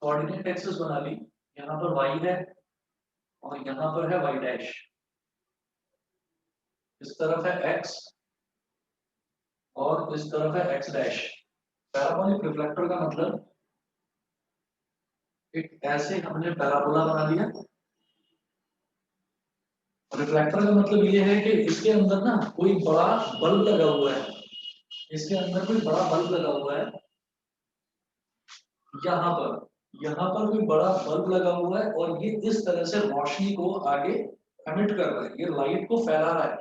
Coordinate axis बना ली, यहाँ पर y है और यहाँ पर है y डैश, इस तरफ है x और इस तरफ है x डैश। पैराबोलिक रिफ्लेक्टर का मतलब एक ऐसे हमने पैराबोला बना लिया। रिफ्लेक्टर का मतलब ये है कि इसके अंदर ना कोई बड़ा बल्ब लगा हुआ है, इसके अंदर कोई बड़ा बल्ब लगा हुआ है, यहाँ पर कोई बड़ा बल्ब लगा हुआ है और ये इस तरह से रोशनी को आगे एमिट कर रहा है, ये लाइट को फैला रहा है।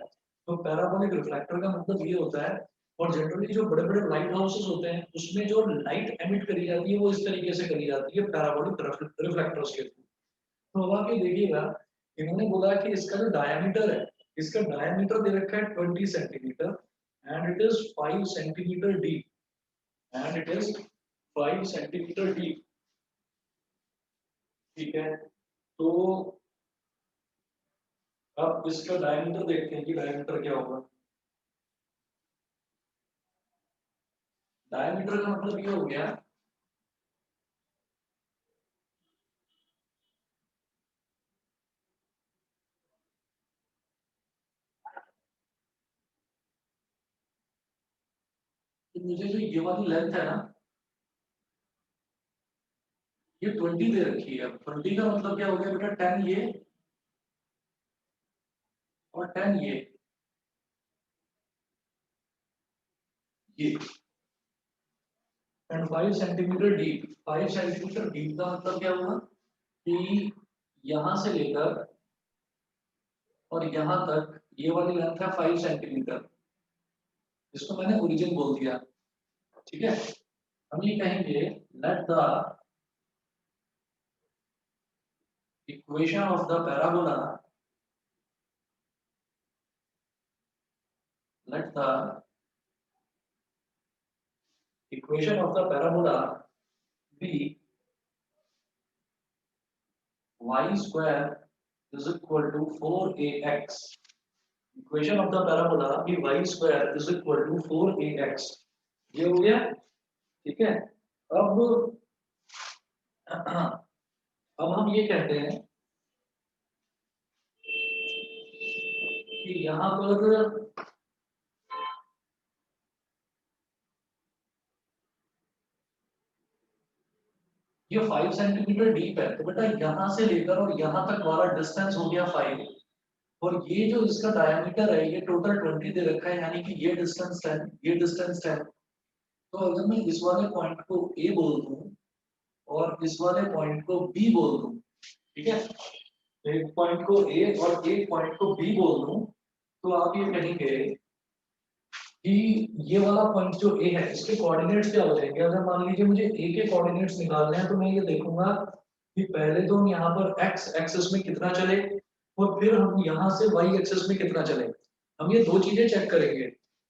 तो पैराबोलिक रिफ्लेक्टर का मतलब ये होता है। और जनरली जो बड़े बड़े लाइट हाउसेस होते हैं उसमें जो लाइट एमिट करी जाती है वो इस तरीके से करी जाती है पैराबोलिक रिफ्लेक्टर्स के थ्रू। तो अब आप ये देखिएगा, इन्होंने बोला कि इसका जो डायमीटर है, इसका डायमीटर दे रखा है 20 centimetre and it is 5 centimetre deep, and it is 5 centimetre deep. ठीक है, तो अब इसका डायमीटर देखते हैं कि डायमीटर क्या होगा। डायमीटर का मतलब ये हो गया कि मुझे जो ये वाली लेंथ है ना, ये 20 दे रखी है। 20 का मतलब क्या हो गया बेटा, 10 ये और 10 ये and 5 centimetre deep. 5 centimetre deep का मतलब क्या हुआ कि यहां से लेकर और यहां तक ये वाली लेंथ है 5 सेंटीमीटर, इसको मैंने ओरिजिन बोल दिया। ठीक है, हम ये कहेंगे let the equation of the parabola, let the equation of the parabola be y square is equal to 4ax. Equation of the parabola be y square is equal to 4ax. ये हो गया। ठीक है, अब हम ये कहते हैं कि यहाँ पर ये 5 सेंटीमीटर डीप है, तो बेटा यहाँ से लेकर और यहाँ तक वाला डिस्टेंस हो गया 5, और ये जो इसका डायमीटर है ये टोटल 20 दे रखा है, यानी कि ये डिस्टेंस 10, ये डिस्टेंस 10। तो अगर मैं इस वाले पॉइंट को ए बोल दूं और इस वाले पॉइंट को बी बोल दूं, ठीक है, एक पॉइंट को ए और एक पॉइंट को बी बोल दूं, तो आप ये कहेंगे कि ये वाला पॉइंट जो ए है इसके कोऑर्डिनेट्स क्या हो जाएंगे। अगर मान लीजिए मुझे ए के कोऑर्डिनेट्स निकालने हैं तो मैं ये देखूंगा कि पहले तो हम यहाँ पर एक्स एक्सिस में कितना चले और फिर हम यहाँ से वाई एक्सिस में कितना चले, हम ये दो चीजें चेक करेंगे।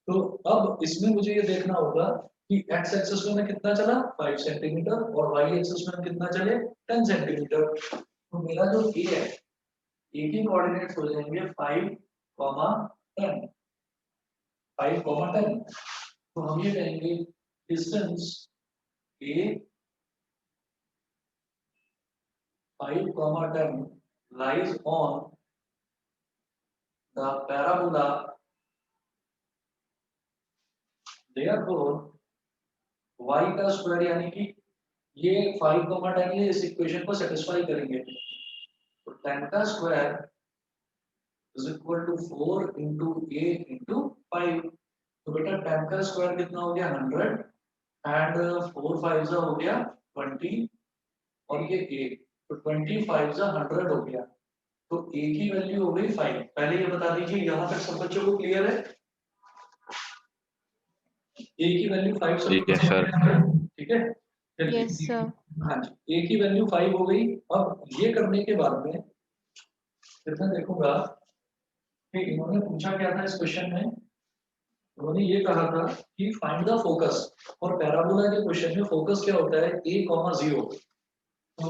तो अब इसमें मुझे ये देखना होगा कि एक्स एक्सिस में मैं कितना चला 5 सेंटीमीटर और वाई एक्सिस में कितना चले 10 सेंटीमीटर। तो मेरा जो ए है, ए के कोऑर्डिनेट्स हो जाएंगे 5, 10, 5, 10। तो हम ये कहेंगे distance A 5, 10 lies on the parabola, therefore y का स्क्वायर, यानी कि ये 5, 10 ये इस इक्वेशन को सेटिस्फाई करेंगे। तो 10 का square is equal to 4 into a into 5। तो बेटा 10 का स्क्वायर कितना हो गया 100 एंड 4 5 हो गया 20 और ये ए, तो 20 5 100 हो गया। तो ए की वैल्यू हो गई 5। पहले ये बता दीजिए यहाँ तक सब बच्चों को क्लियर है, ए की वैल्यू 5 सब ठीक है सर। ठीक है, चलिए। Yes sir. हाँ जी, ए की वैल्यू 5 हो गई। अब ये करने के बाद में फिर मैं देखूंगा कि इन्होंने पूछा क्या था इस क्वेश्चन में। उन्होंने ये कहा था कि फाइंड द फोकस, और पैराबोला के क्वेश्चन में फोकस क्या होता है a, 0। तो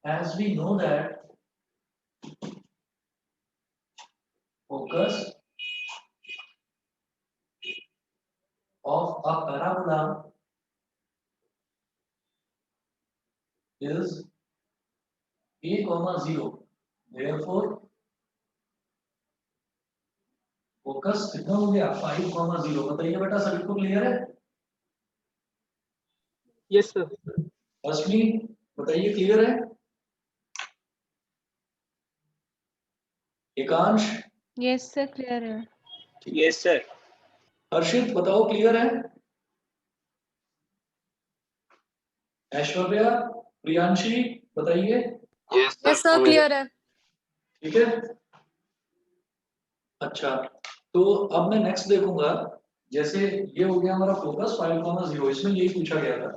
as we know that focus of a parabola is a comma 0, therefore focus कितना हो गया 5,0। बताइए बेटा सभी को क्लियर है? Yes sir. रश्मि बताइए क्लियर है? एकांश? यस सर क्लियर है। Yes sir. हर्षित बताओ क्लियर है? ऐश्वर्या, प्रियांशी बताइए। यस सर क्लियर है। ठीक है, अच्छा तो अब मैं नेक्स्ट देखूंगा। जैसे ये हो गया हमारा फोकस 5,0, इसमें यही पूछा गया था।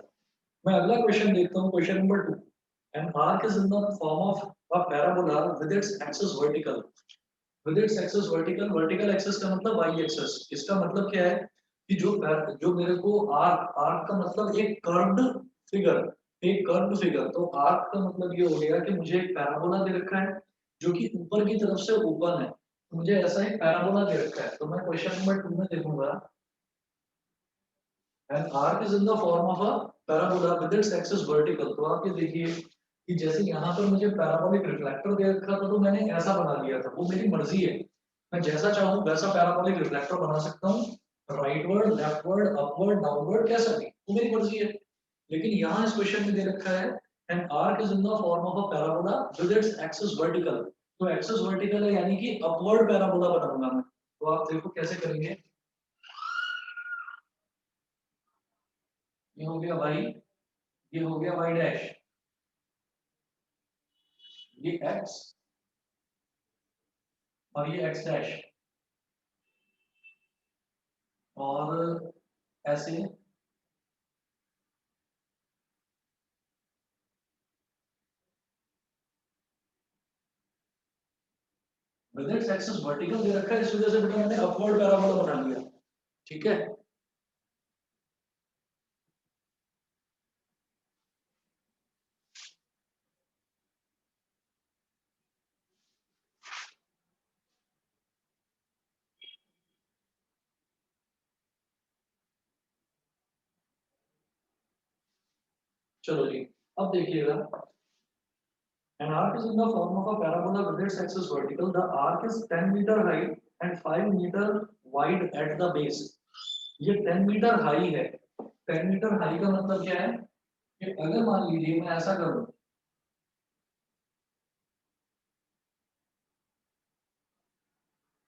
मैं अगला क्वेश्चन देखता हूँ, question number 2। N arc is in the form of a parabola with its axis vertical. With its axis vertical, vertical axis का मतलब वाई एक्सिस। इसका मतलब क्या है कि जो मेरे को आर्क, आर्क का मतलब एक कर्व्ड फिगर, एक कर्व्ड फिगर। तो आर्क का मतलब ये हो गया कि मुझे एक पैराबोला दे रखा है जो कि ऊपर की तरफ से ओपन है। तो मुझे ऐसा एक पैराबोला दे रखा है, तो मैं क्वेश्चन नंबर 2 में देखूंगा। N arc is in the form of a parabola with its axis vertical. तो आप ये देखिए कि जैसे यहाँ पर मुझे पैराबोलिक रिफ्लेक्टर दे रखा था तो मैंने ऐसा बना लिया था, वो मेरी मर्जी है। मैं जैसा चाहूँ वैसा पैराबोलिक रिफ्लेक्टर बना सकता हूँ, राइटवर्ड, लेफ्टवर्ड, अपवर्ड, डाउनवर्ड, कैसा भी, वो मेरी मर्जी है। लेकिन यहाँ इस क्वेश्चन में दे रखा है an arc is in the form of a parabola with its axis vertical. तो एक्सिस वर्टिकल है यानी कि अपवर्ड पैराबोला बनाऊंगा मैं। तो आप देखो कैसे करेंगे। ये हो गया वाई, ये हो गया वाई डैश, ये एक्स और ये एक्स डैश, और ऐसे विद इट्स एक्सिस वर्टिकल दे रखा है, इस वजह से बेटा मैंने अपवर्ड पैराबोला बना लिया। ठीक है, चलो जी अब देखिएगा। An arc is in the form of a parabola with its axis vertical. The arc is 10 meter high and 5 meter wide at the base. ये 10 मीटर हाई है। 10 मीटर हाई का मतलब क्या है कि अगर मान लीजिए मैं ऐसा करूं,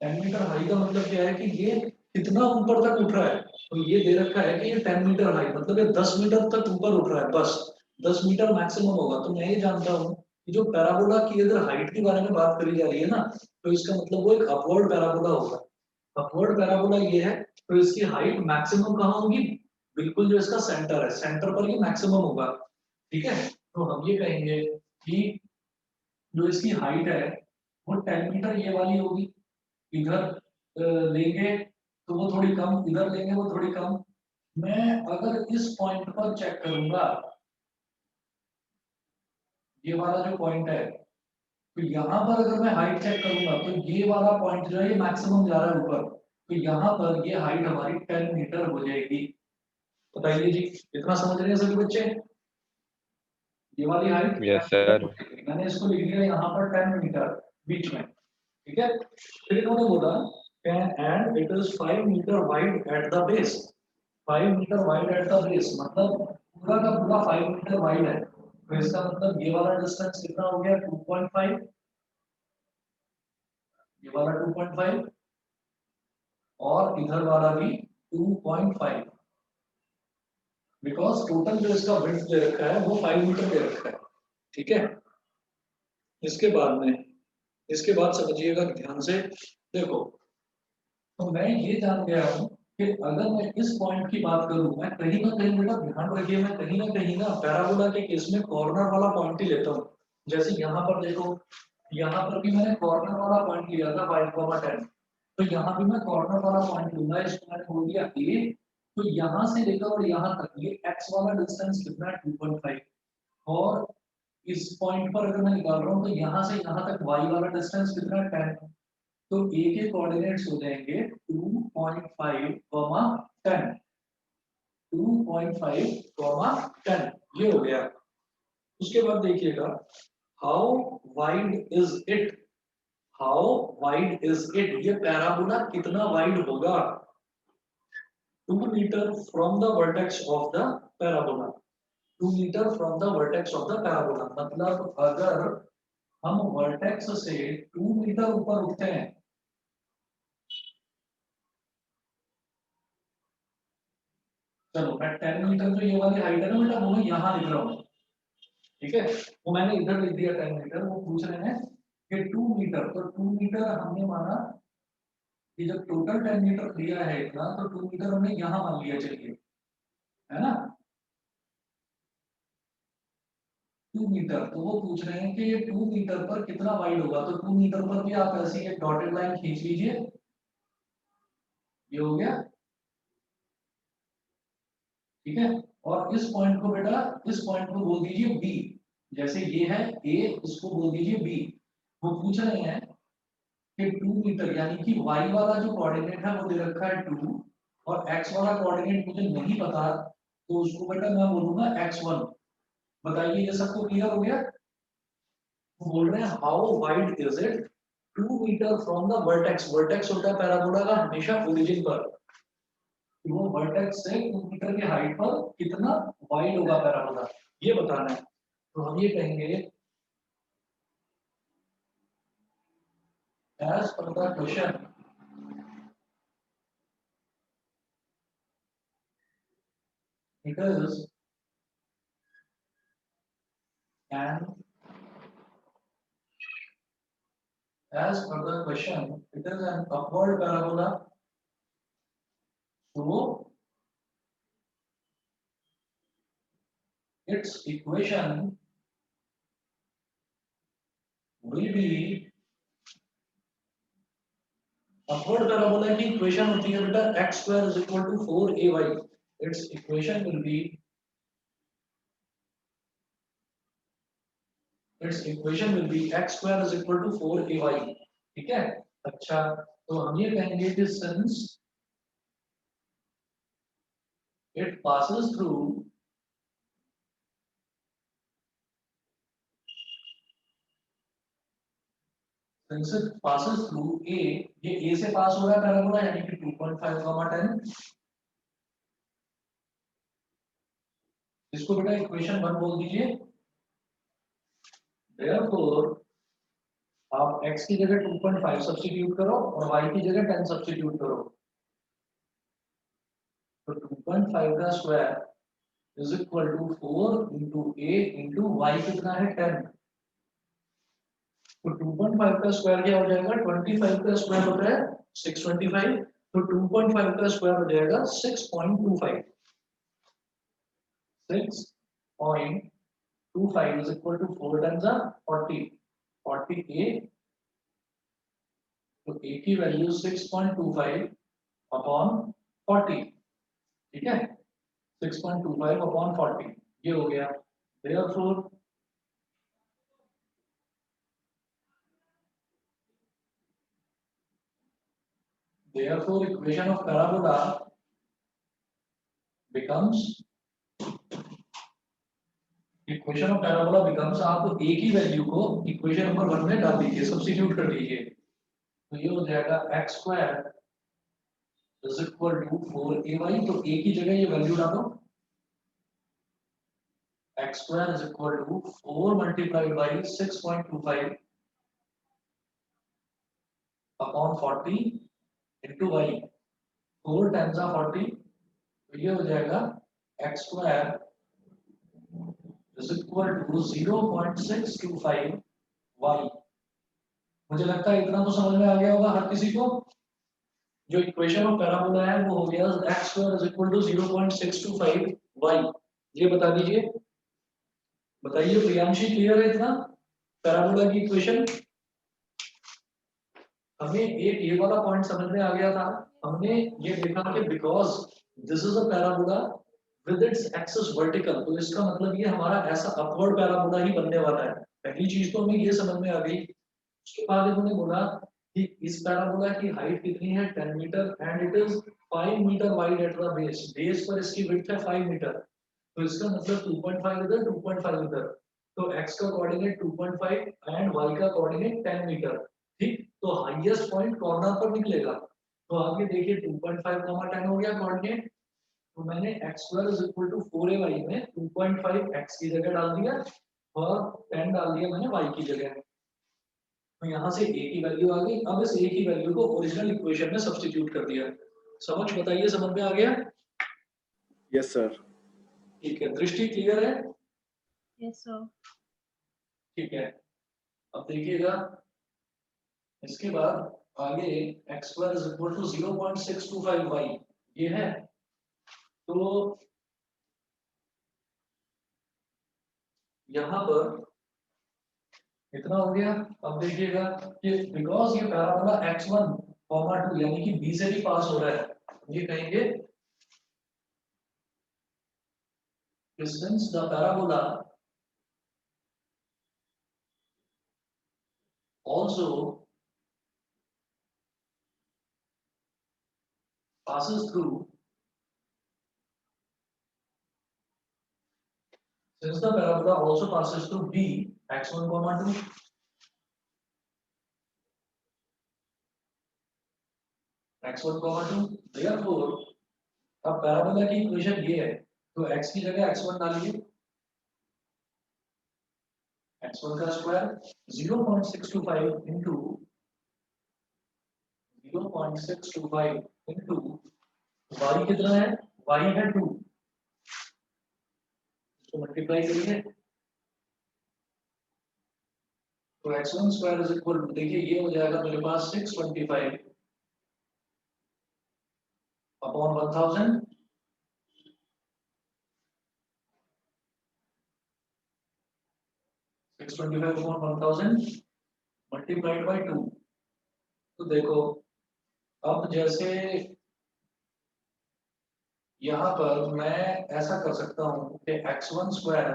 10 मीटर हाई का मतलब क्या है कि ये कितना ऊपर तक उठ रहा है। तो ये दे रखा है कि ये 10 मीटर हाई मतलब ये 10 मीटर तक ऊपर उठ रहा है, बस 10 मीटर मैक्सिमम होगा। तो मैं ये जानता हूँ कि जो पैराबोला की अगर हाइट के बारे में बात करी जा रही है ना, तो इसका मतलब वो एक अपवर्ड पैराबोला होगा। अपवर्ड पैराबोला ये है, तो इसकी हाइट मैक्सिमम कहाँ होगी? बिल्कुल जो इसका सेंटर है, सेंटर पर ये मैक्सिमम होगा। ठीक है, तो हम ये कहेंगे कि जो इसकी हाइट है वो 10 मीटर ये वाली होगी। इधर लेंगे तो वो थोड़ी कम, इधर लेंगे वो थोड़ी कम। मैं अगर इस पॉइंट पर चेक करूंगा, ये वाला जो पॉइंट है, तो यहाँ पर अगर मैं हाइट चेक करूंगा तो ये वाला पॉइंट जो है ये मैक्सिमम जा रहा है ऊपर। तो यहाँ पर ये हाइट हमारी 10 मीटर हो जाएगी। बताइए जी, इतना समझ रहे हैं सभी बच्चे? ये वाली हाइट यस सर। मैंने इसको लिख दिया यहाँ पर 10 मीटर बीच में। ठीक है, फिर इन्होंने बोला and it is 5 metre wide at the base. 5 metre wide at the base मतलब पूरा का पूरा 5 मीटर वाइड है। तो इसका मतलब ये वाला डिस्टेंस कितना हो गया 2.5, ये वाला 2.5 और इधर वाला भी 2.5, बिकॉज टोटल जो इसका विड्थ दे रखा है वो 5 मीटर दे रखा है। ठीक है, इसके बाद में, इसके बाद समझिएगा ध्यान से। देखो, तो मैं ये जान गया हूँ कि अगर मैं इस पॉइंट की बात करूं, मैं कहीं ना कहीं, बेटा ध्यान रखिए, मैं कहीं ना पैराबोला के केस में कॉर्नर वाला पॉइंट ही लेता हूँ। जैसे यहाँ पर देखो, यहाँ पर भी मैंने कॉर्नर वाला पॉइंट लिया था 5,10। तो यहाँ भी मैं कॉर्नर वाला पॉइंट लूंगा, इसको मैंने बोल दिया ए। तो यहाँ से लेकर और यहाँ तक ये एक्स वाला डिस्टेंस कितना है 2.5, और इस पॉइंट पर अगर मैं निकाल रहा हूँ तो यहाँ से यहाँ तक वाई वाला डिस्टेंस कितना है 10। तो ए के कोऑर्डिनेट्स हो जाएंगे 2.5, 10। 2.5, 10 ये हो गया। उसके बाद देखिएगा how wide is it, how wide is it, ये पैराबोला कितना वाइड होगा, 2 metre from the vertex of the parabola, 2 metre from the vertex of the parabola, मतलब अगर हम वर्टेक्स से 2 मीटर ऊपर उठते हैं, चलो मैं 10 मीटर जो ये वाली हाइट है ना बेटा वो मैं यहाँ लिख रहा हूँ, ठीक है, वो मैंने इधर लिख दिया 10 मीटर, वो पूछ रहे हैं कि 2 मीटर, तो 2 मीटर हमने माना कि जब टोटल 10 मीटर दिया है इतना, तो 2 मीटर हमने यहाँ मान लिया, चलिए, है ना, 2 मीटर, तो वो पूछ रहे हैं कि ये 2 मीटर पर कितना वाइड होगा, तो 2 मीटर पर भी आप ऐसी एक डॉटेड लाइन खींच लीजिए, ये हो गया, ठीक है, और इस पॉइंट को बेटा, इस पॉइंट को बोल दीजिए बी, जैसे ये है ए, इसको बोल दीजिए बी। वो पूछ रहे हैं कि 2 मीटर यानी कि y वाला जो कोऑर्डिनेट है वो दे रखा है 2, और x वाला कोऑर्डिनेट मुझे नहीं पता, तो उसको बेटा मैं बोलूंगा x1। बताइए ये सबको क्लियर हो गया। वो बोल रहे हैं how wide is it, 2 metre from the vertex, vertex होता है पैराबोला का हमेशा ओरिजिन पर, कि वो वर्टेक्स से 2 मीटर की हाइट पर कितना वाइड होगा पैराबोला, ये बताना है। तो हम ये कहेंगे as per the question it is an, as per the question it is an upward parabola, so its equation will be, upward parabola की equation होती है बेटा x square is equal to 4ay, its equation will be, its equation will be x square is equal to 4ay, ठीक है। अच्छा, तो हम ये कहेंगे कि since it passes through, since it passes through a, ये a से पास हो रहा है पैराबोला यानी कि 2.5, 10, इसको बेटा इक्वेशन 1 बोल दीजिए। Therefore आप x की जगह 2.5 सब्स्टिट्यूट करो और y की जगह 10 सब्स्टिट्यूट करो, तो 2.5 का square is equal to 4 into a into y कितना है 10, तो 2.5 का स्क्वायर क्या हो जाएगा, 25 का स्क्वायर होता है 625, तो 2.5 का स्क्वायर हो जाएगा 6.25, 6.25 is equal to 4 times 40, 40a, तो a की वैल्यू 6.25 अपॉन 40, ठीक है, 6.25 अपॉन 40 ये हो गया। Therefore equation of parabola becomes, equation of parabola becomes, आप ए की वैल्यू को इक्वेशन नंबर 1 में डाल दीजिए, सब्स्टिट्यूट कर दीजिए, तो ये हो जाएगा x square is equal to 4ay, तो a की जगह ये वैल्यू डालो, x square is equal to 4 multiplied by 6.25 upon 40 into y, 4 times 40, तो ये हो जाएगा x square is equal to 0.625 y। मुझे लगता है इतना तो समझ में आ गया होगा हर किसी को। जो इक्वेशन ऑफ पैराबोला है वो हो गया x square is equal to 0.625 y। ये बता दीजिए, बताइए प्रियांशी, क्लियर है इतना पैराबोला की इक्वेशन। हमें एक ये वाला पॉइंट समझ में आ गया था, हमने ये देखा कि because this is a parabola with its axis vertical, तो इसका मतलब ये हमारा ऐसा अपवर्ड पैराबोला ही बनने वाला है। पहली चीज तो हमें ये समझ में आ गई। उसके बाद इन्होंने बोला कि इस पैराबोला की हाइट कितनी है 10 metre and it is 5 metre wide at the base, base पर इसकी विड्थ है 5 मीटर, तो इसका मतलब 2.5 इधर 2.5 इधर, तो x का कोऑर्डिनेट 2.5 एंड y का कोऑर्डिनेट 10 मीटर, ठीक। तो हाईएस्ट पॉइंट कॉर्नर पर निकलेगा, तो आगे देखिए 2.5 10 हो गया कोऑर्डिनेट, तो मैंने x² is equal to 4ay में 2.5 x की जगह डाल दिया और 10 डाल दिया मैंने y की जगह, तो यहाँ से a की वैल्यू आ गई। अब इस a की वैल्यू को ओरिजिनल इक्वेशन में सब्स्टिट्यूट कर दिया। समझ बताइए, समझ में आ गया? Yes sir. ठीक है, दृष्टि क्लियर है? Yes sir. ठीक है, अब देखिएगा इसके बाद आगे x² is equal to 0.625y ये है, तो यहाँ पर इतना हो गया। अब देखिएगा कि बिकॉज ये पैराबोला x1, 2 यानी कि b से भी पास हो रहा है, ये कहेंगे since the parabola also passes through, since the parabola also passes through b x1 comma 2, x1 comma 2, therefore अब पैराबोला की इक्वेशन ये है, तो x की जगह x1 डालिए, x1 का स्क्वायर 0.625 इंटू 0.625 इंटू y कितना है, y है 2, इसको मल्टीप्लाई करिए, तो x1 square is equal to, देखिए ये हो जाएगा मेरे पास 625 अपॉन 1000, 625 अपॉन 1000 मल्टीप्लाइड बाय 2। तो देखो अब जैसे यहाँ पर मैं ऐसा कर सकता हूँ कि x1 square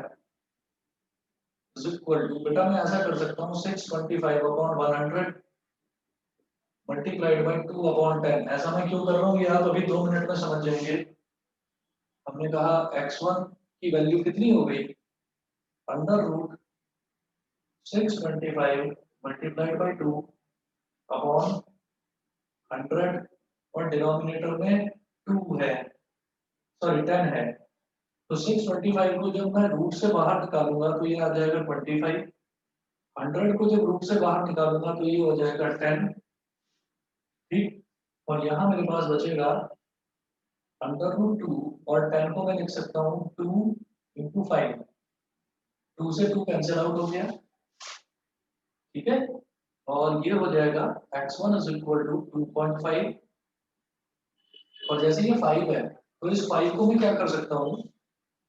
is equal to, बेटा मैं ऐसा कर सकता हूँ 625 अपॉन 100 मल्टीप्लाइड बाय 2 अपॉन 10। ऐसा मैं क्यों कर रहा हूँ ये आप अभी 2 मिनट में समझ जाएंगे। हमने कहा x1 की वैल्यू कितनी हो गई, under root 625 multiplied by 2 upon 100 और डिनोमिनेटर में 2 है, सॉरी 10 है, तो 625 को जब मैं रूट से बाहर निकालूंगा तो ये आ जाएगा 25, 100 को जब रूट से बाहर निकालूंगा तो ये हो जाएगा 10, ठीक। और यहाँ मेरे पास बचेगा अंडर रूट 2 और 10 को मैं लिख सकता हूँ 2 इंटू 5, 2 से 2 कैंसिल आउट हो गया, ठीक है। और ये हो जाएगा x1 इज इक्वल टू 2.5, और जैसे ये 5 है तो इस 5 को मैं क्या कर सकता हूँ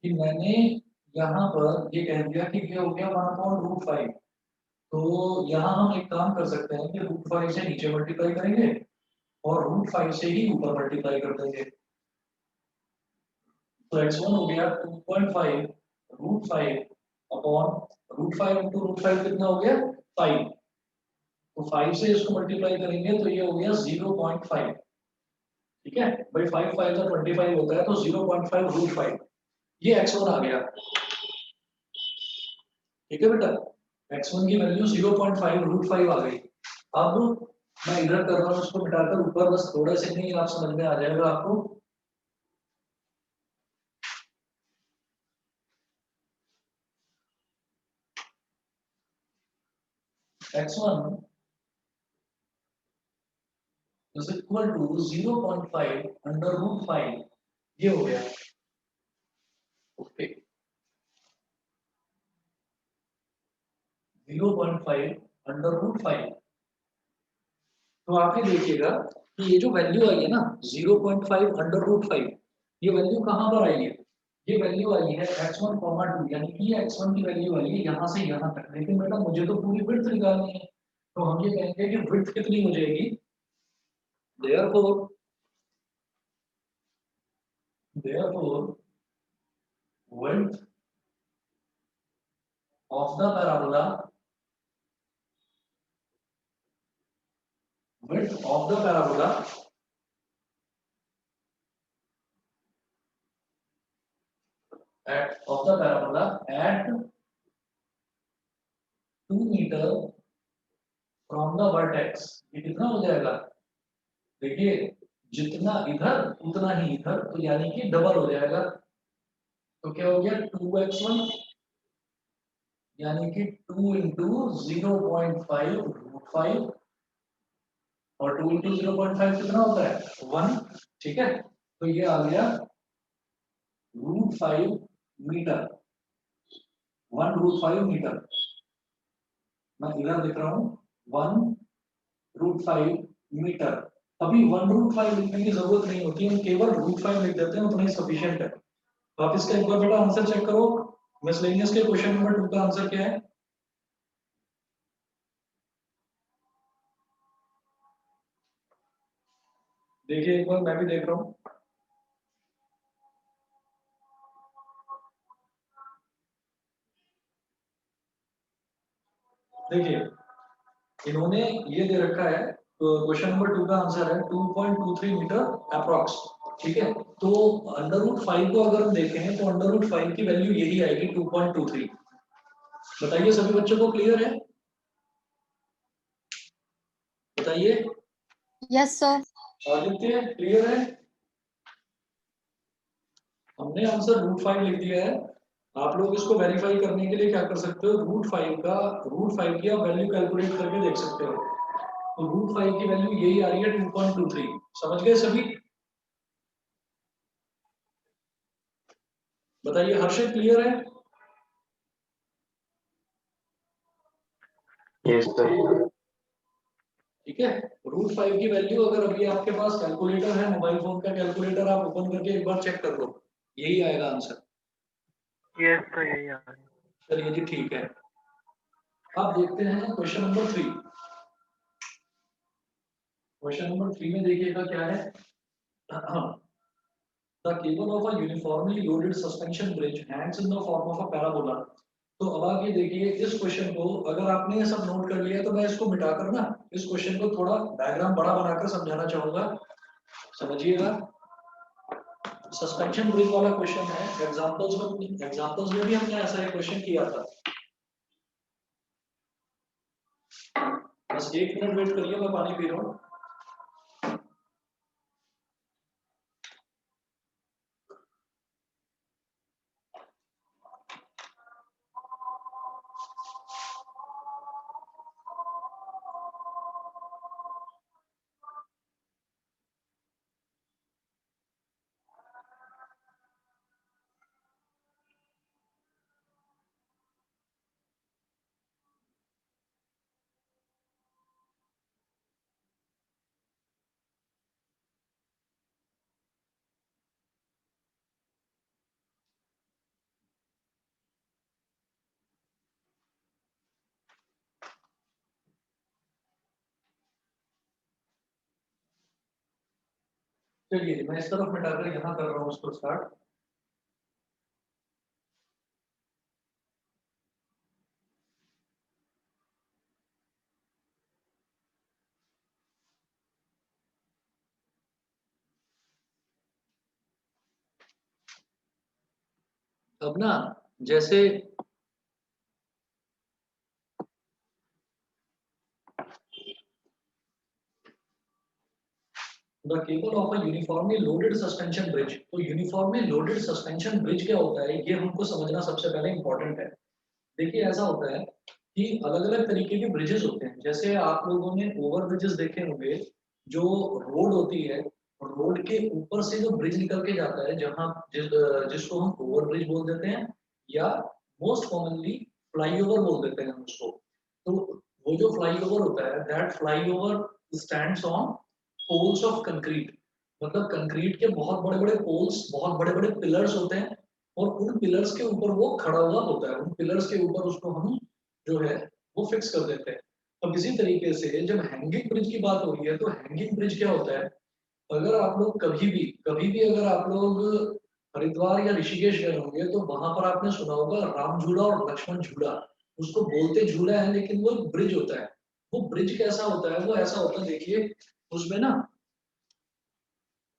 कि मैंने यहाँ पर ये कह दिया कि ये हो गया 1/√5, तो यहाँ हम एक काम कर सकते हैं कि √5 से नीचे मल्टीप्लाई करेंगे और √5 से ही ऊपर मल्टीप्लाई कर देंगे, तो x1 हो गया 2.5 √5 अपॉन √5 इंटू √5 कितना हो गया 5, तो 5 से इसको मल्टीप्लाई करेंगे तो ये हो गया 0.5, ठीक है भाई, 5 5 का 25 होता है, तो 0.5 √5 ये x1 आ गया, ठीक है बेटा। x1 की वैल्यू 0.5 √5 आ गई। अब मैं इधर कर रहा हूँ उसको मिटाकर ऊपर, बस थोड़ा से नहीं आप समझ में आ जाएगा आपको। x1 is equal to 0.5 under √5, ये हो गया, ओके 0.5 अंडर √5। तो आप ये देखिएगा कि ये जो वैल्यू आई है ना 0.5 अंडर √5, ये वैल्यू कहाँ पर आई है, ये वैल्यू आई है x1 2, यानी कि ये x1 की वैल्यू आई है यहाँ से यहाँ तक, लेकिन बेटा मुझे तो पूरी विड्थ निकालनी है, तो हम ये कहेंगे कि विड्थ कितनी हो जाएगी, therefore width of the parabola width of the parabola at 2 meter from the vertex, ये कितना हो जाएगा? देखिए जितना इधर उतना ही इधर, तो यानी कि डबल हो जाएगा। तो क्या हो गया 2x1 यानी कि 2 इंटू 0.5 रूट 5 और 2 इंटू 0.5 कितना होता है 1, ठीक है। तो ये आ गया रूट 5 मीटर, 1 रूट 5 मीटर। मैं इधर लिख रहा हूँ 1 रूट 5 मीटर। अभी 1 रूट 5 लिखने की जरूरत नहीं होती, हम केवल रूट 5 लिख देते हैं, उतना ही सफिशिएंट है। तो आप इसका एक बार बेटा आंसर चेक करो, मिसलेनियस के क्वेश्चन नंबर 2 का आंसर क्या है? देखिए एक बार, मैं भी देख रहा हूँ। देखिए इन्होंने ये दे रखा है, तो क्वेश्चन नंबर 2 का आंसर है 2.23 मीटर अप्रॉक्स, ठीक है। तो अंडर रूट 5 को अगर हम देखें तो अंडर रूट 5 की वैल्यू यही आएगी 2.23। बताइए सभी बच्चों को क्लियर है? बताइए। Yes sir. आदित्य क्लियर है? हमने आंसर रूट 5 लिख दिया है। आप लोग इसको वेरीफाई करने के लिए क्या कर सकते हो, रूट 5 की आप वैल्यू कैलकुलेट करके देख सकते हो। तो रूट 5 की वैल्यू यही आ रही है 2.23। समझ गए सभी? बताइए हर्षित क्लियर है? Yes sir. ठीक है। रूट 5 की वैल्यू अगर अभी आपके पास कैलकुलेटर है, मोबाइल फोन का कैलकुलेटर, आप ओपन करके एक बार चेक कर लो, यही आएगा आंसर। यस सर, यही आ रहा है। चलिए जी ठीक है। अब देखते हैं क्वेश्चन नंबर 3। क्वेश्चन नंबर 3 में देखिएगा क्या है। The cable of a uniformly loaded suspension bridge hangs in the form of a parabola। तो अब आगे देखिए इस क्वेश्चन को, अगर आपने ये सब नोट कर लिया तो मैं इसको मिटाकर ना इस क्वेश्चन को थोड़ा डायग्राम बड़ा बनाकर समझाना चाहूंगा, समझिएगा। सस्पेंशन ब्रिज वाला क्वेश्चन है, एग्जांपल्स में भी हमने ऐसा एक क्वेश्चन किया था। बस 1 मिनट वेट करिए, मैं पानी पी रहा हूँ। चलिए मैं इस तरफ मिटाकर यहाँ कर रहा हूँ उसको स्टार्ट। अब ना जैसे the cable of a uniformly loaded suspension bridge, तो यूनिफॉर्मली लोडेड सस्पेंशन ब्रिज क्या होता है, ये हमको समझना सबसे पहले इंपॉर्टेंट है। देखिए ऐसा होता है कि अलग अलग तरीके के ब्रिजेस होते हैं। जैसे आप लोगों ने ओवर ब्रिजेस देखे होंगे, जो रोड होती है, रोड के ऊपर से जो ब्रिज निकल के जाता है, जिसको हम ओवर ब्रिज बोल देते हैं, या मोस्ट कॉमनली फ्लाईओवर बोल देते हैं हम उसको। तो वो जो फ्लाईओवर होता है, that flyover stands on poles of concrete. मतलब कंक्रीट के बहुत बड़े बड़े पोल्स, बहुत बड़े बड़े पिलर्स होते हैं, और उन पिलर्स के ऊपर वो खड़ा हुआ होता है। उन पिलर्स के ऊपर उसको हम जो है वो फिक्स कर देते हैं। अब इसी तरीके से जब हैंगिंग ब्रिज की बात हो रही है, तो हैंगिंग ब्रिज क्या होता है, अगर आप लोग कभी भी अगर आप लोग हरिद्वार या ऋषिकेश गए होंगे, तो वहां पर आपने सुना होगा राम झूला और लक्ष्मण झूला। उसको बोलते झूला है लेकिन वो ब्रिज होता है। वो ब्रिज कैसा होता है, वो ऐसा होता है, देखिए उसमें ना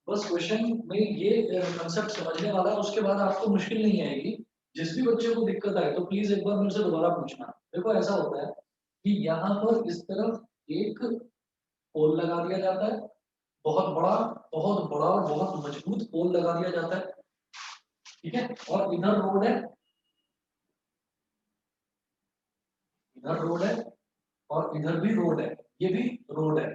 बस क्वेश्चन में ये कंसेप्ट समझने वाला है, उसके बाद आपको मुश्किल नहीं आएगी। जिस भी बच्चे को दिक्कत आए तो प्लीज एक बार मेरे से दोबारा पूछना। देखो ऐसा होता है कि यहाँ पर इस तरफ एक पोल लगा दिया जाता है, बहुत बड़ा, बहुत बड़ा और बहुत मजबूत पोल लगा दिया जाता है, ठीक है। और इधर रोड है, इधर रोड है, और इधर भी रोड है, ये भी रोड है,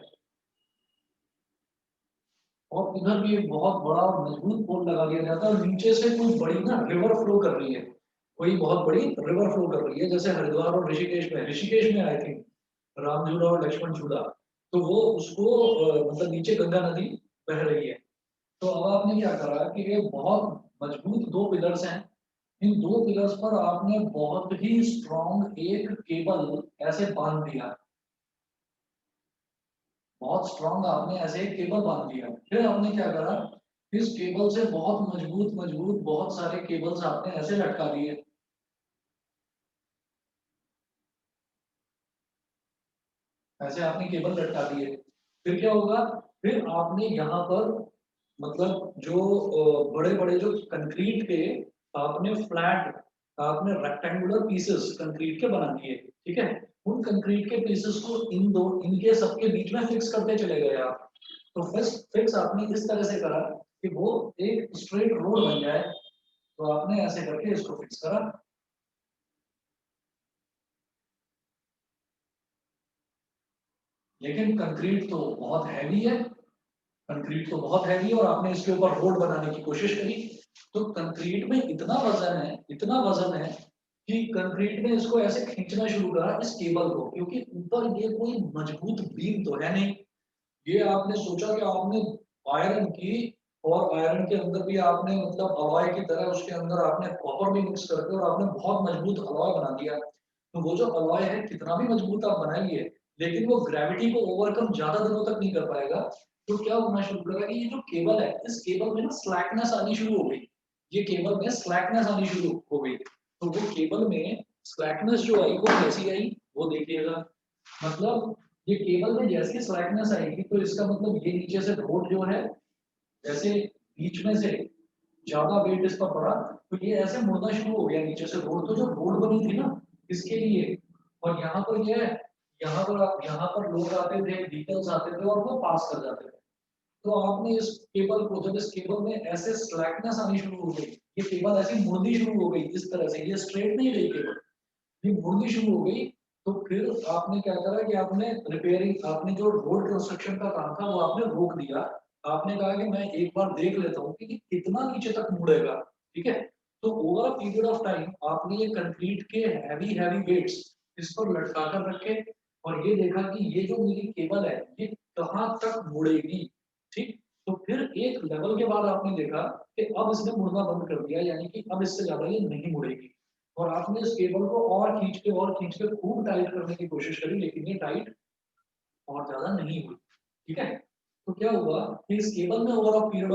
और इधर भी एक बहुत बड़ा और मजबूत पोल लगा दिया जाता है, और नीचे से कोई बड़ी ना रिवर फ्लो कर रही है, कोई बहुत बड़ी रिवर फ्लो कर रही है, जैसे हरिद्वार और ऋषिकेश में आई थिंक रामझूला और लक्ष्मण झूला, तो वो उसको मतलब नीचे गंगा नदी बह रही है। तो अब आपने क्या करा कि ये बहुत मजबूत दो पिलर्स हैं, इन दो पिलर्स पर आपने बहुत ही स्ट्रॉन्ग एक केबल ऐसे बांध दिया, बहुत स्ट्रॉन्ग आपने ऐसे एक केबल बांध दिया। फिर आपने क्या करा, इस केबल से बहुत मजबूत मजबूत बहुत सारे केबल्स आपने ऐसे लटका दिए, ऐसे आपने केबल लटका दिए। फिर क्या होगा, फिर आपने यहाँ पर मतलब जो बड़े बड़े जो कंक्रीट के आपने फ्लैट, आपने रेक्टेंगुलर पीसेस कंक्रीट के बना दिए, ठीक है। उन कंक्रीट के पीसेस को इन दो इनके सबके बीच में फिक्स करते चले गए आप। तो फिक्स आपने इस तरह से करा कि वो एक स्ट्रेट रोड बन जाए, तो आपने ऐसे करके इसको फिक्स करा। लेकिन कंक्रीट तो बहुत हैवी है, कंक्रीट तो बहुत हैवी है, और आपने इसके ऊपर रोड बनाने की कोशिश करी, तो कंक्रीट में इतना वजन है, इतना वजन है कि कंक्रीट ने इसको ऐसे खींचना शुरू करा इस केबल को, क्योंकि ऊपर ये कोई मजबूत बीम तो है नहीं। ये आपने सोचा कि आपने आयरन की, और आयरन के अंदर भी आपने मतलब अलॉय की तरह उसके अंदर आपने कॉपर भी मिक्स करके और आपने बहुत मजबूत अलॉय बना दिया। तो वो जो अलॉय है कितना भी मजबूत आप बनाइए, लेकिन वो ग्रेविटी को ओवरकम ज्यादा दिनों तक नहीं कर पाएगा। तो क्या होना शुरू करा कि ये जो केबल है, इस केबल में ना स्लैकनेस आनी शुरू हो गई, ये केबल में स्लैकनेस आनी शुरू हो गई। तो वो केबल में स्लैकनेस जो आई वो कैसी आई वो देखिएगा। मतलब ये केबल में जैसे स्लैकनेस आएगी तो इसका मतलब ये नीचे से रोड जो है, जैसे बीच में से ज्यादा वेट इस पर पड़ा, तो ये ऐसे मुड़ना शुरू हो गया नीचे से रोड। तो जो रोड बनी थी ना इसके लिए, और यहाँ पर ये है, यहाँ पर लोग आते थे, व्हीकल्स आते थे और वो पास कर जाते थे। तो आपने इस केबल को, जब इस केबल में ऐसे स्लैकनेस आनी शुरू हो गई, ये केबल ऐसी मुड़नी शुरू हो गई इस तरह से, ये स्ट्रेट नहीं रही केबल, ये मुड़नी शुरू हो गई। तो फिर आपने क्या करा कि आपने रिपेयरिंग, आपने जो रोड कंस्ट्रक्शन का काम था वो आपने रोक दिया। आपने कहा कि मैं एक बार देख लेता हूँ कि कितना नीचे तक मुड़ेगा, ठीक है। तो over a period of time आपने ये कंक्रीट के हैवी हैवी वेट्स इस पर लटका कर रखे, और ये देखा कि ये जो मेरी केबल है ये कहाँ तक मुड़ेगी, ठीक। तो फिर एक लेवल के बाद आपने देखा कि अब इसने मुड़ना बंद कर दिया, यानी कि अब इससे ज्यादा ये नहीं मुड़ेगी, और आपने इस केबल को और खींच के खूब टाइट करने की कोशिश करी, लेकिन ये टाइट और ज्यादा नहीं हुई, ठीक है। तो क्या हुआ कि इस केबल में over a period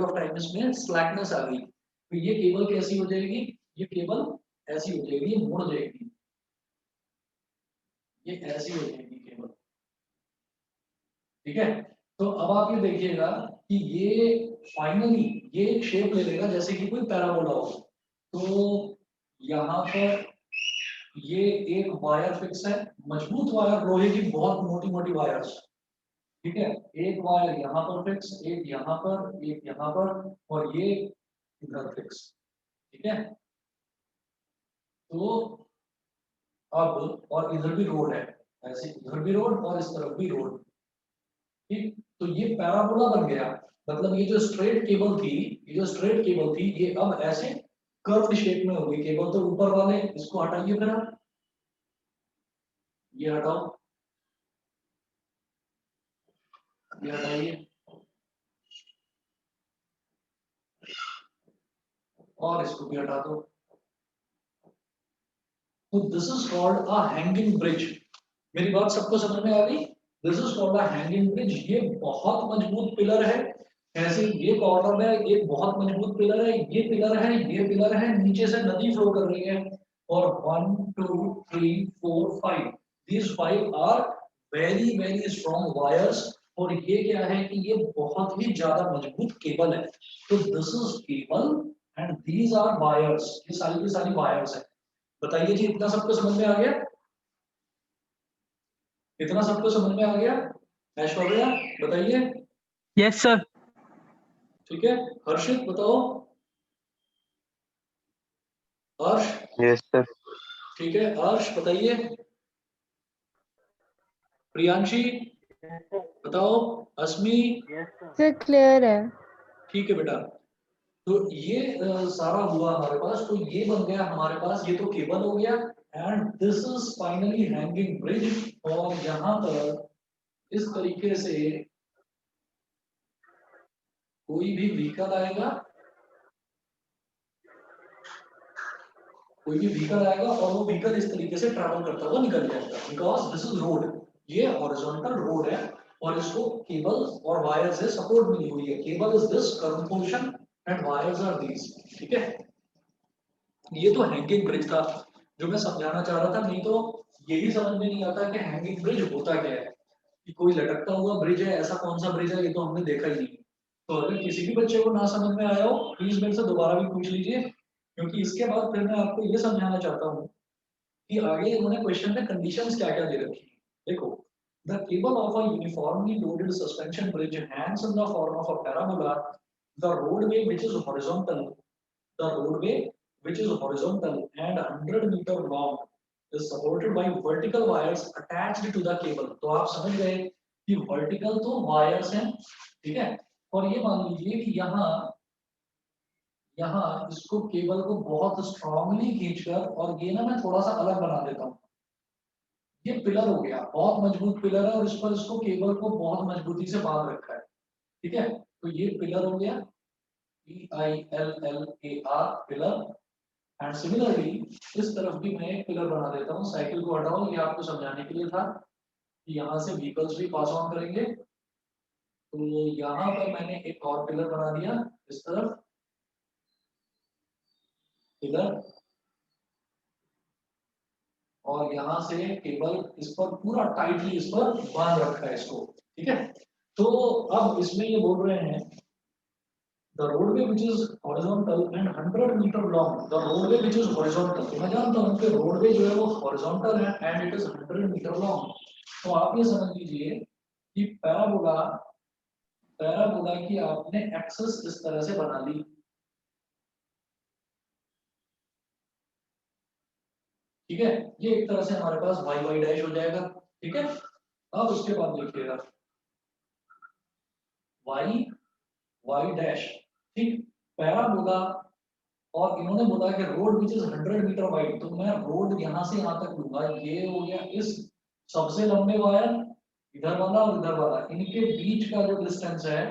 of time इसमें स्लैकनेस आ गई, तो ये केबल कैसी हो जाएगी, ये केबल ऐसी हो जाएगी, ये मुड़ जाएगी, ये ऐसी हो जाएगी केबल, ठीक है। तो अब आप ये देखिएगा कि ये फाइनली ये एक शेप ले लेगा जैसे कि कोई पैराबोला हो। तो यहाँ पर ये एक वायर फिक्स है, मजबूत वायर, लोहे की बहुत मोटी मोटी वायर्स, ठीक है। एक वायर यहाँ पर फिक्स, एक यहाँ पर, एक यहाँ पर, और ये इधर फिक्स, ठीक है। तो अब और इधर भी रोड है, ऐसे इधर भी रोड और इस तरफ भी रोड, ठीक। तो ये पैराबोला बन गया, मतलब ये जो स्ट्रेट केबल थी, ये जो स्ट्रेट केबल थी ये अब ऐसे कर्व शेप में हो गई केबल। तो ऊपर वाले इसको हटाइए, फिर आप ये हटाओ, ये हटाइए, और इसको भी हटा दो। तो this is called a hanging bridge. मेरी बात सबको समझ में आ गई? This is called a hanging bridge. ये बहुत मजबूत पिलर है, ऐसे ये कॉर्नर में एक बहुत मजबूत पिलर है, ये पिलर है, ये पिलर है, नीचे से नदी फ्लो कर रही है, और 1 2 3 4 5 These 5 are very very strong wires और ये क्या है कि ये बहुत ही ज्यादा मजबूत केबल है। तो this is cable and these are wires, ये सारी की सारी वायर्स है। बताइए जी, इतना सबको समझ में आ गया? इतना सबको समझ में आ गया? ऐश्वर्या बताइए। Yes sir. ठीक है, हर्षित बताओ। हर्ष? Yes sir. ठीक है, हर्ष बताइए। प्रियांशी बताओ। अस्मी? सर क्लियर है। ठीक है बेटा। तो ये सारा हुआ हमारे पास। तो ये बन गया हमारे पास, ये तो केबल हो गया and this is finally hanging bridge. और यहाँ पर इस तरीके से कोई भी व्हीकल आएगा, कोई भी व्हीकल आएगा और वो व्हीकल इस तरीके से ट्रैवल करता हुआ निकल जाएगा बिकॉज दिस इज रोड। ये हॉरिजॉन्टल रोड है और इसको केबल्स और वायर्स से सपोर्ट मिली हुई है। Cable is this curve portion and wires are these. ठीक है, ये तो हैंगिंग ब्रिज था जो मैं समझाना चाह रहा था। नहीं तो यही समझ में नहीं आता कि हैंगिंग ब्रिज होता क्या है, कि कोई लटकता हुआ ब्रिज है, ऐसा कौन सा ब्रिज है, ये तो हमने देखा ही नहीं। तो अगर किसी भी बच्चे को ना समझ में आया हो प्लीज मेरे से दोबारा भी पूछ लीजिए, क्योंकि इसके बाद फिर मैं आपको ये समझाना चाहता हूँ कि आगे उन्होंने क्वेश्चन में कंडीशंस क्या क्या दे रखी है। देखो, the cable of a uniformly loaded suspension bridge Hanks in the form of a parabola. The roadway which is horizontal, the roadway which is horizontal and 100-meter long is supported by vertical wires attached to the cable। तो आप समझ गए कि vertical तो wires हैं, ठीक है। और ये मान लीजिए कि यहाँ यहाँ इसको केबल को बहुत स्ट्रांगली खींचकर, और ये ना मैं थोड़ा सा अलग बना देता हूँ। ये पिलर हो गया, बहुत मजबूत पिलर है और इस पर इसको केबल को बहुत मजबूती से बांध रखा है। ठीक है, तो ये पिलर हो गया, PILLAR पिलर। एंड सिमिलरली इस तरफ भी मैं एक पिलर बना देता हूँ। साइकिल को हटाओ, ये आपको समझाने के लिए था कि यहाँ से व्हीकल्स भी पास ऑन करेंगे। तो यहाँ पर मैंने एक और पिलर बना दिया, इस तरफ पिलर, और यहाँ से केबल इस पर पूरा टाइटली इस पर बांध रखा है इसको। ठीक है, तो अब इसमें ये बोल रहे हैं the roadway which is horizontal and 100-meter long, the roadway which is horizontal, तो मैं जानता हूँ कि roadway जो है वो horizontal है and it is 100-meter long। तो आप ये समझ लीजिए कि पैराबोला की आपने एक्सेस इस तरह से बना ली। ठीक है, ये एक तरह से हमारे पास वाई वाई डैश हो जाएगा। ठीक है, अब उसके बाद देखिएगा वाई वाई डैश। ठीक, पैराबोला, और इन्होंने बोला कि road which is 100 meter wide, तो मैं रोड यहाँ से यहाँ तक लूंगा। ये हो गया इस सबसे लंबे वायर, इधर वाला और इधर वाला, इनके बीच का जो डिस्टेंस है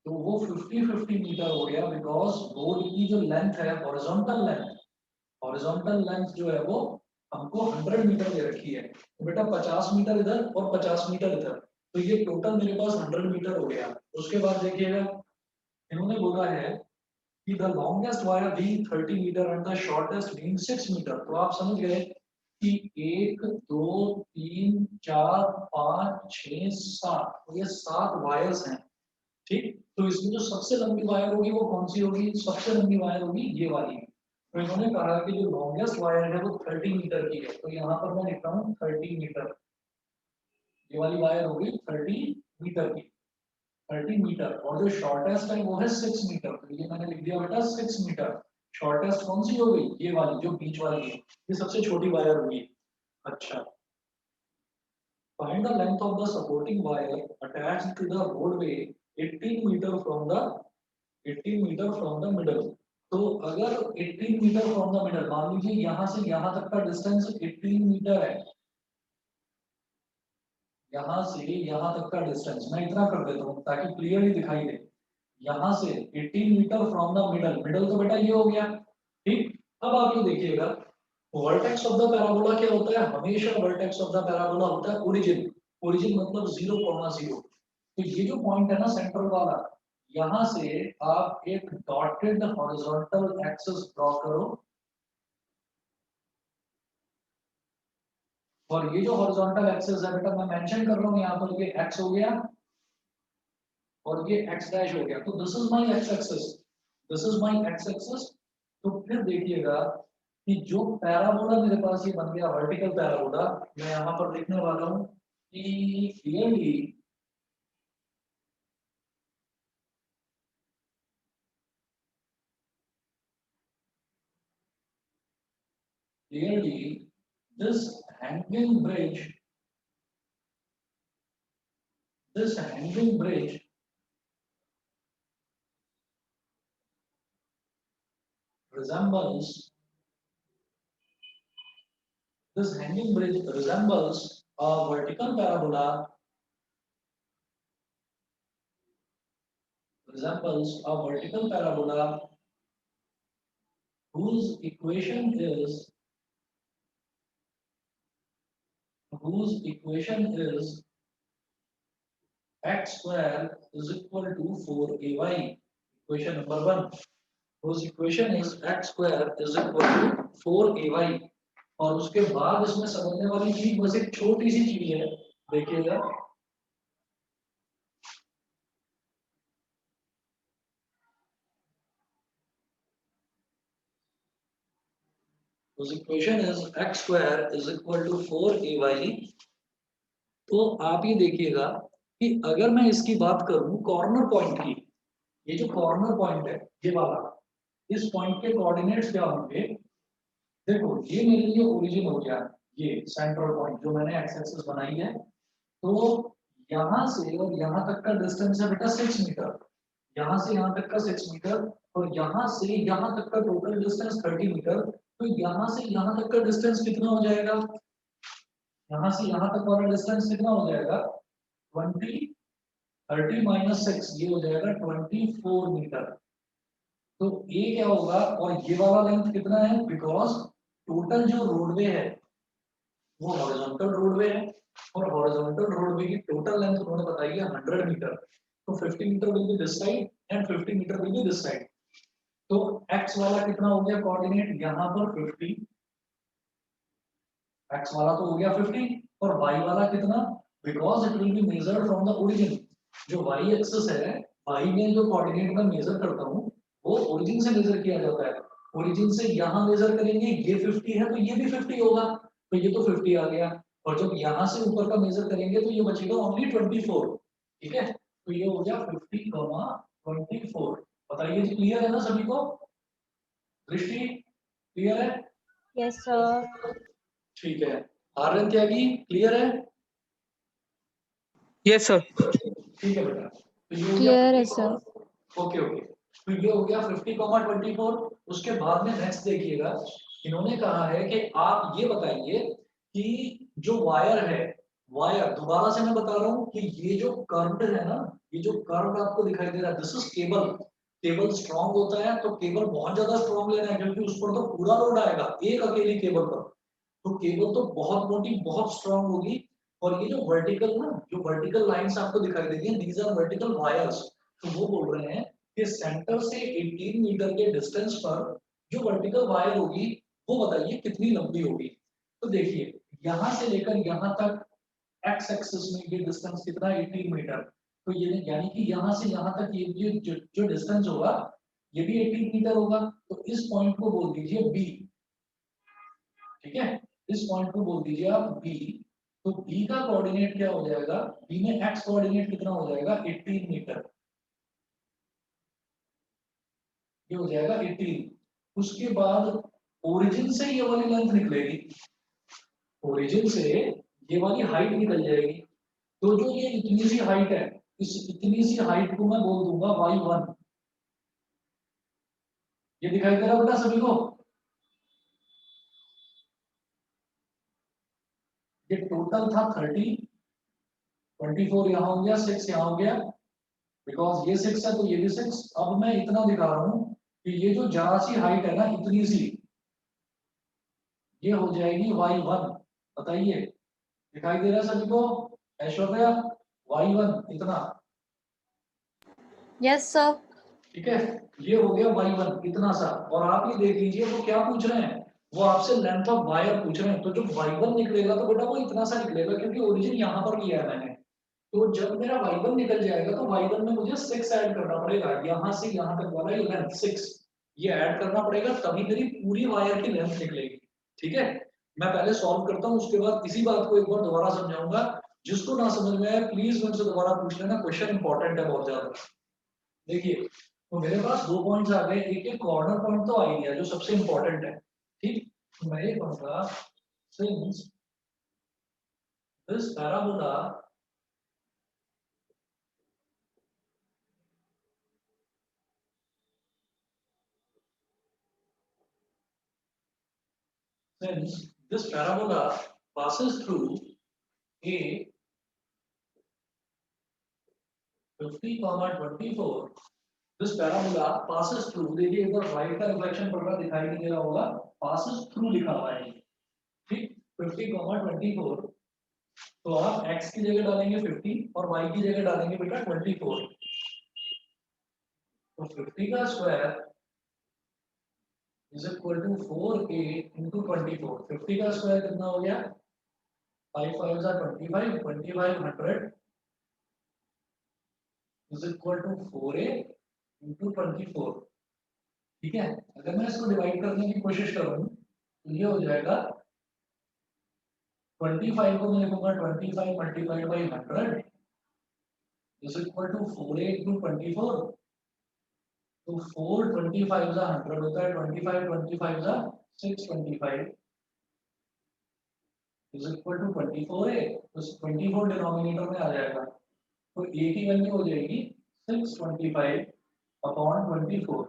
तो वो 50-50 मीटर हो गया बिकॉज रोड की जो लेंथ है हॉरिजॉन्टल लेंथ जो है वो हमको 100 मीटर दे रखी है। तो बेटा 50 मीटर इधर और 50 मीटर इधर, तो ये टोटल मेरे पास 100 मीटर हो गया। उसके बाद देखिएगा इन्होंने बोला है कि the longest wire being 30 meter and the shortest being 6 meter। तो आप समझ गए कि 1 2 3 4 5 6 7, तो ये 7 वायर्स हैं। ठीक, तो इसमें जो सबसे लंबी वायर होगी वो कौन सी होगी? सबसे लंबी वायर होगी ये वाली। तो इन्होंने कहा कि जो लॉन्गेस्ट वायर है वो 30 मीटर की है, तो यहाँ पर मैं लिखता हूँ 30 मीटर। ये वाली वायर होगी 30 मीटर की, 30 मीटर। और जो शॉर्टेस्ट है वो है 6 मीटर, तो ये मैंने लिख दिया बेटा 6 मीटर। शॉर्टेस्ट कौन सी हो गई? ये वाली जो बीच वाली है, ये सबसे छोटी वायर होगी। अच्छा, find the length of the supporting wire attached to the roadway 18 meter from the 18 meter from the middle. तो अगर 18 मीटर फ्रॉम द मिडल, मान लीजिए यहाँ से यहाँ तक का डिस्टेंस 18 मीटर है, यहाँ से यहाँ तक का डिस्टेंस मैं इतना कर देता हूँ ताकि क्लियरली दिखाई दे। यहाँ से 18 meter from the middle, middle तो बेटा ये हो गया। ठीक, अब आप ये देखिएगा वर्टेक्स ऑफ द पैराबोला क्या होता है? हमेशा वर्टेक्स ऑफ द पैराबोला होता है ओरिजिन। ओरिजिन मतलब 0,0। तो ये जो पॉइंट है ना सेंट्रल वाला, यहाँ से आप एक डॉटेड हॉरिजॉन्टल एक्सिस ड्रॉ करो। और ये जो हॉरिजॉन्टल एक्सिस है बेटा मैं मेंशन कर रहा हूँ यहाँ पर, ये x हो गया और ये x डैश हो गया, तो this is my x axis, this is my x axis. तो फिर देखिएगा कि जो पैराबोला मेरे पास ये बन गया वर्टिकल पैराबोला, मैं यहाँ पर लिखने वाला हूँ कि clearly this hanging bridge, this hanging bridge resembles, this hanging bridge resembles a vertical parabola, resembles a vertical parabola whose equation is x square is equal to 4ay. Equation number 1, whose equation is x square is equal to 4ay। और उसके बाद इसमें समझने वाली चीज बस एक छोटी सी चीज है, देखिएगा whose equation is x square is equal to 4ay। तो आप ये देखिएगा कि अगर मैं इसकी बात करूं कॉर्नर पॉइंट की, ये जो कॉर्नर पॉइंट है ये वाला, इस पॉइंट के कोऑर्डिनेट्स क्या होंगे, देखो ये मेरे लिए ओरिजिन हो गया, ये सेंट्रल पॉइंट जो मैंने एक्स एक्सिस बनाई है, तो यहाँ से और यहाँ तक का डिस्टेंस है बेटा 6 मीटर, यहाँ से यहाँ तक का 6 मीटर, और यहाँ से यहाँ तक का टोटल डिस्टेंस 30 मीटर। तो यहाँ से यहाँ तक का डिस्टेंस कितना हो जाएगा, यहाँ से यहाँ तक वाला डिस्टेंस कितना हो जाएगा 20, 30 माइनस 6 ये हो जाएगा 24 मीटर। तो ये क्या होगा, और ये वाला लेंथ कितना है, बिकॉज टोटल जो रोडवे है वो हॉरिजॉन्टल रोडवे है, और हॉरिजॉन्टल रोडवे की टोटल लेंथ उन्होंने बताई है 100 मीटर। तो 50 meter will be this side and 50 meter will be this side. तो x वाला कितना हो गया कोऑर्डिनेट यहाँ पर 50, x वाला तो हो गया 50, और y वाला कितना, because it will be measured from the origin. जो y एक्सिस है, y में जो कोऑर्डिनेट मैं मेजर करता हूँ वो ओरिजिन से मेजर किया जाता है, ओरिजिन से यहाँ मेजर करेंगे, ये 50 है तो ये भी 50 होगा, तो ये तो 50 आ गया, और जब यहाँ से ऊपर का मेजर करेंगे तो ये बचेगा ओनली 24। ठीक है, तो ये हो गया 50,24। बताइए जी, क्लियर है ना सभी को, दृष्टि क्लियर है? Yes, sir. ठीक है, आर्यन त्यागी क्लियर है? Yes sir. ठीक है बेटा, तो ये हो Clear गया है sir. ओके ओके, तो ये हो गया 50,24। उसके बाद में नेक्स्ट देखिएगा, इन्होंने कहा है कि आप ये बताइए कि जो वायर है, वायर दोबारा से मैं बता रहा हूँ कि ये जो कर्व्ड है ना, ये जो कर्व आपको दिखाई दे रहा है this is cable. Cable strong होता है तो केबल बहुत ज्यादा स्ट्रॉन्ग लेना है, क्योंकि उस पर तो पूरा लोड आएगा एक अकेली केबल पर, तो केबल तो बहुत मोटी बहुत स्ट्रॉन्ग होगी। और ये जो वर्टिकल ना, जो वर्टिकल लाइंस आपको दिखाई देती हैं दीज आर वर्टिकल वायर्स। तो वो बोल रहे हैं कि सेंटर से 18 मीटर के डिस्टेंस पर जो वर्टिकल वायर होगी वो बताइए कितनी लंबी होगी। तो देखिए यहाँ से लेकर यहाँ तक एक्स एक्सिस में ये डिस्टेंस कितना 18 मीटर, तो ये यानी कि यहाँ से यहाँ तक ये जो डिस्टेंस होगा ये भी 18 मीटर होगा। तो इस पॉइंट को बोल दीजिए बी। ठीक है, इस पॉइंट को बोल दीजिए आप बी। तो बी का कोऑर्डिनेट क्या हो जाएगा, बी में एक्स कोऑर्डिनेट कितना हो जाएगा 18 मीटर, ये हो जाएगा 18। उसके बाद ओरिजिन से ये वाली लेंथ निकलेगी, ओरिजिन से ये वाली हाइट निकल जाएगी। तो जो ये इतनी सी हाइट है, इस इतनी सी हाइट को मैं बोल दूंगा y1। ये दिखाई दे रहा होगा सभी को, ये टोटल था 30, 24 यहाँ हो गया, 6 यहाँ हो गया, बिकॉज ये 6 है तो ये भी 6। अब मैं इतना दिखा रहा हूं कि ये जो जरा सी हाइट है ना इतनी सी, ये हो जाएगी y1। बताइए दिखाई दे रहा है सभी को, ऐश्वर्या y1 इतना, यस सर। ठीक है, ये हो गया y1 इतना सा। और आप ये देख लीजिए वो क्या पूछ रहे हैं, वो आपसे लेंथ ऑफ वायर पूछ रहे हैं, तो जो y1 निकलेगा तो बेटा वो इतना सा निकलेगा, क्योंकि ओरिजिन यहाँ पर लिया है मैंने। तो जब मेरा y1 निकल जाएगा तो y1 में मुझे 6 ऐड करना पड़ेगा, यहाँ से यहाँ तक वाला ये लेंथ 6, ये ऐड करना पड़ेगा, तभी मेरी पूरी वायर की लेंथ निकलेगी। ठीक है, मैं पहले सॉल्व करता हूँ, उसके बाद इसी बात को एक बार दोबारा समझाऊंगा। जिसको ना समझ में आए प्लीज मुझसे दोबारा पूछ लेना, क्वेश्चन इंपॉर्टेंट है बहुत ज्यादा। देखिए, तो मेरे पास दो पॉइंट्स आ गए, एक कॉर्नर पॉइंट तो आ ही गया जो सबसे इंपॉर्टेंट है। ठीक, तो मैं ये कहूंगा since this parabola since this parabola passes through a 50, 24, this parabola passes through, देखिए इधर राइट का रिफ्लेक्शन पड़ रहा दिखाई नहीं दे रहा होगा, passes through लिखा हुआ है। ठीक, 50, 24, तो आप x की जगह डालेंगे 50 और y की जगह डालेंगे बेटा 24। तो 50 का square is equal to 4a into 24। 50 का स्क्वायर कितना हो गया, 5 5 25, 25 100 is equal to 4a into 24। ठीक है, अगर मैं इसको डिवाइड करने की कोशिश करूं तो ये हो जाएगा 25 को मैं लिखूंगा 25 multiplied by 100 is equal to 4a into 24। तो 4 25 जा 100 होता है, 25 25 जा 625 इज इक्वल टू 24a, तो 24 डिनोमिनेटर में आ जाएगा, तो a की वैल्यू हो जाएगी 625 अपॉन 24।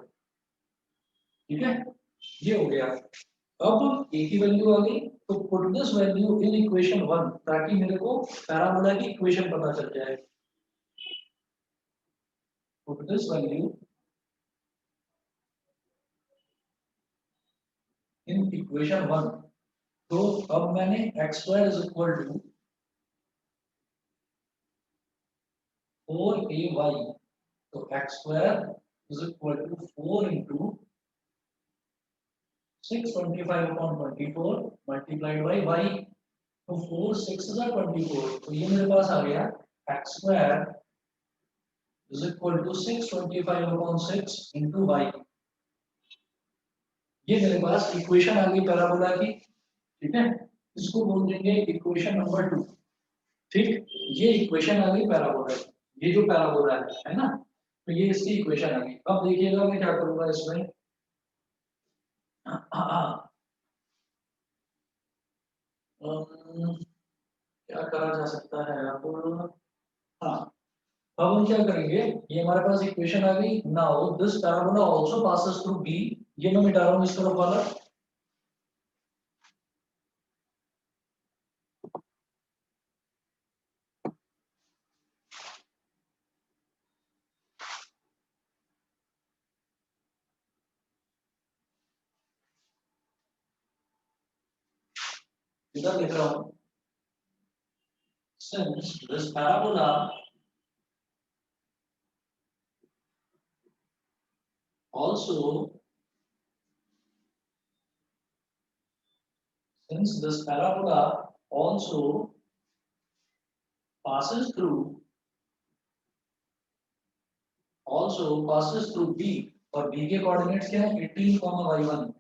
ठीक है, ये हो गया। अब a की वैल्यू आ गई, तो put this value in equation 1 ताकि मेरे को पैराबोला की इक्वेशन पता चल जाए। Put this value in equation 1। तो अब मैंने x square is equal to 4ay, तो x square is equal to 4 into 625 upon 24 multiplied by y। तो 4 6 जा 24, तो ये मेरे पास आ गया x square is equal to 625 upon 6 into y। ये मेरे पास इक्वेशन आ गई पैराबोला की। ठीक है, इसको बोल देंगे इक्वेशन नंबर 2। ठीक, ये इक्वेशन आ गई पैराबोला की, ये जो पैराबोला है ना, तो ये इसकी इक्वेशन आ गई। अब देखिएगा मैं क्या करूंगा इसमें। क्या करा जा सकता है अब। हाँ, अब हम क्या करेंगे, ये हमारे पास इक्वेशन आ गई। Now this parabola also passes through B, ये मैं मिटा रहा हूँ इस तरफ वाला। इधर लिख रहा हूँ since this parabola also since this parabola also passes through B, और B के कोऑर्डिनेट्स क्या है 18, y1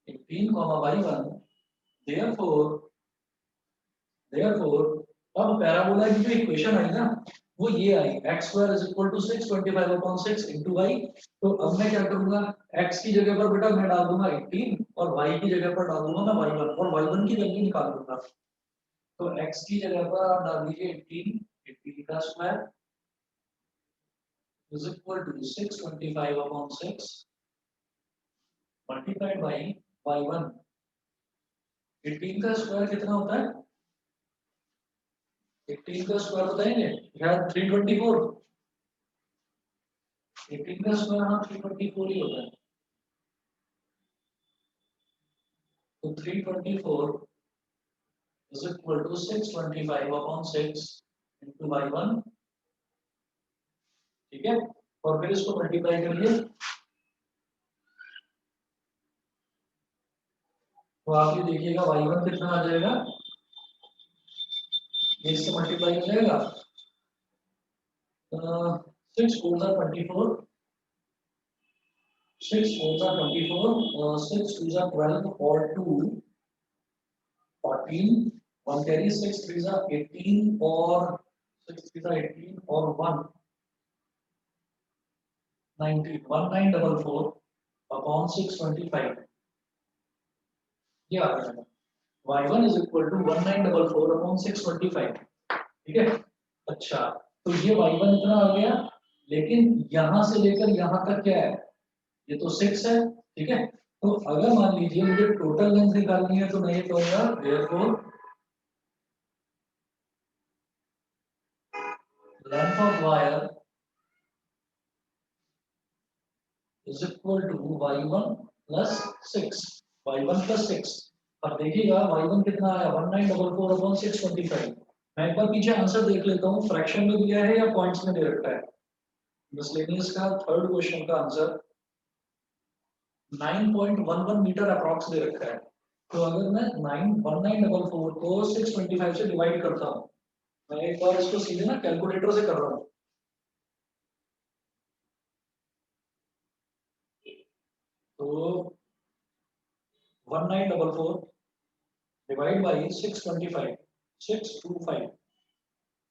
18, y1। therefore अब पैराबोला की जो इक्वेशन आई ना वो ये आई, x square is equal to 625 upon 6 into y। तो अब मैं क्या करूंगा, x की जगह पर बेटा मैं डाल दूंगा 18 और y की जगह पर डाल दूंगा मैं y1, और y1 की वैल्यू निकाल दूंगा। तो x की जगह पर आप डाल दीजिए 18 का square is equal to 625 upon 6 multiplied by y1। 18 का स्क्वायर कितना होता है, 18 का स्क्वायर बताएंगे यार 324। 18 का स्क्वायर हाँ 324 ही होता है। तो 324 is equal to 625 upon 6 into y1। ठीक है, और फिर इसको मल्टीप्लाई करिए तो आप ये देखिएगा y1 कितना आ जाएगा, इससे मल्टीप्लाई हो जाएगा 6 4 24, 6 4 24, 6 2 12 और 2 14, 1 कैरी, 6 3 18 और 6 3 18 और 1 19, 1944 अपॉन 625, ये आ गया y1 is equal to 1944 upon 625, ठीक है। अच्छा, तो ये y1 इतना आ गया, लेकिन यहां से लेकर यहां तक क्या है, ये तो 6 है, ठीक है। तो अगर मान लीजिए मुझे टोटल लेंथ निकालनी है तो मैं ये कहूंगा therefore length of wire is equal to y1 plus 6, y1 plus 6। अब देखिएगा y1 कितना आया 1944 अपॉन 625। मैं एक बार पीछे आंसर देख लेता हूँ, फ्रैक्शन में दिया है या पॉइंट्स में दे रखा है। मिसलेनियस का थर्ड क्वेश्चन का आंसर 9.11 मीटर अप्रॉक्स दे रखा है। तो अगर मैं 1944 को 625 से डिवाइड करता हूँ, मैं एक बार इसको सीधे ना कैलकुलेटर से कर रहा हूँ, तो 1944 डिवाइड बाई 625, 625,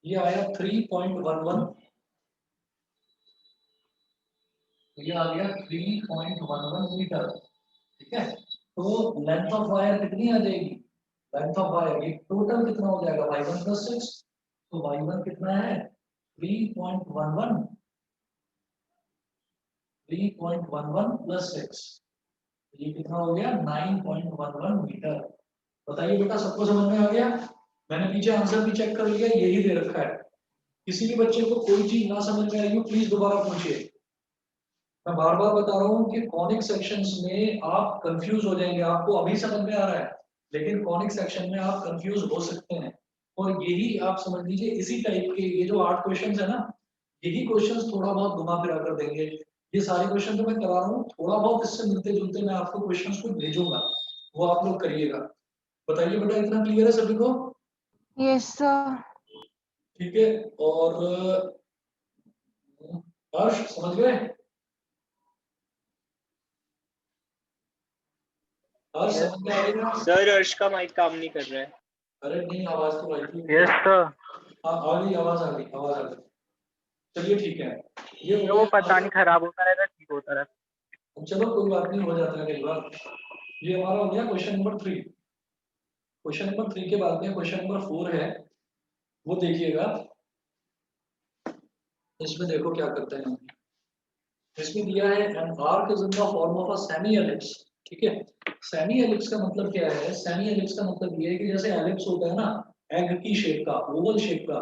ये आया 3.11, ये आ गया 3.11 मीटर, ठीक है। तो लेंथ ऑफ वायर कितनी आ जाएगी, लेंथ ऑफ वायर ये टोटल कितना हो जाएगा y1 plus 6, तो y1 कितना है 3.11, 3.11 plus 6, ये कितना हो गया 9.11 मीटर। बताइए बेटा, सबको समझ में आ गया? मैंने पीछे आंसर भी चेक कर लिया, यही दे रखा है। किसी भी बच्चे को कोई चीज ना समझ में आई हो प्लीज दोबारा पूछिए। मैं बार बार बता रहा हूँ कि कॉनिक सेक्शंस में आप कंफ्यूज हो जाएंगे, आपको अभी समझ में आ रहा है, लेकिन कॉनिक सेक्शन में आप कंफ्यूज हो सकते हैं। और यही आप समझ लीजिए, इसी टाइप के ये जो 8 क्वेश्चंस है ना, यही क्वेश्चंस थोड़ा बहुत घुमा फिरा कर देंगे। ये सारे क्वेश्चन तो मैं करा रहा हूँ, थोड़ा बहुत इससे मिलते जुलते मैं आपको क्वेश्चंस को भेजूंगा, वो आप लोग करिएगा। बताइए बेटा, इतना क्लियर है सभी को? Yes, sir. ठीक है। और हर्ष समझ गए? हर्ष यस समझ में आ गया? सर अर्श का माइक काम नहीं कर रहा है। अरे नहीं, आवाज तो आई थी। Yes sir. हाँ आ गई, आवाज आ गई, आवाज आ गई। चलिए ठीक है, ये हो वो गया पता नहीं हमारा। खराब होता रहता, ठीक होता रहता। चलो कोई बात नहीं, हो जाता है कई बार। ये हमारा हो गया क्वेश्चन नंबर 3। क्वेश्चन नंबर 3 के बाद में क्वेश्चन नंबर 4 है, वो देखिएगा। इसमें देखो क्या करते हैं हम। इसमें दिया है an arc is in the form of a semi ellipse, ठीक है। सेमी एलिप्स का मतलब क्या है, सेमी एलिप्स का मतलब ये है कि जैसे एलिप्स होता है ना, एग की शेप का, ओवल शेप का,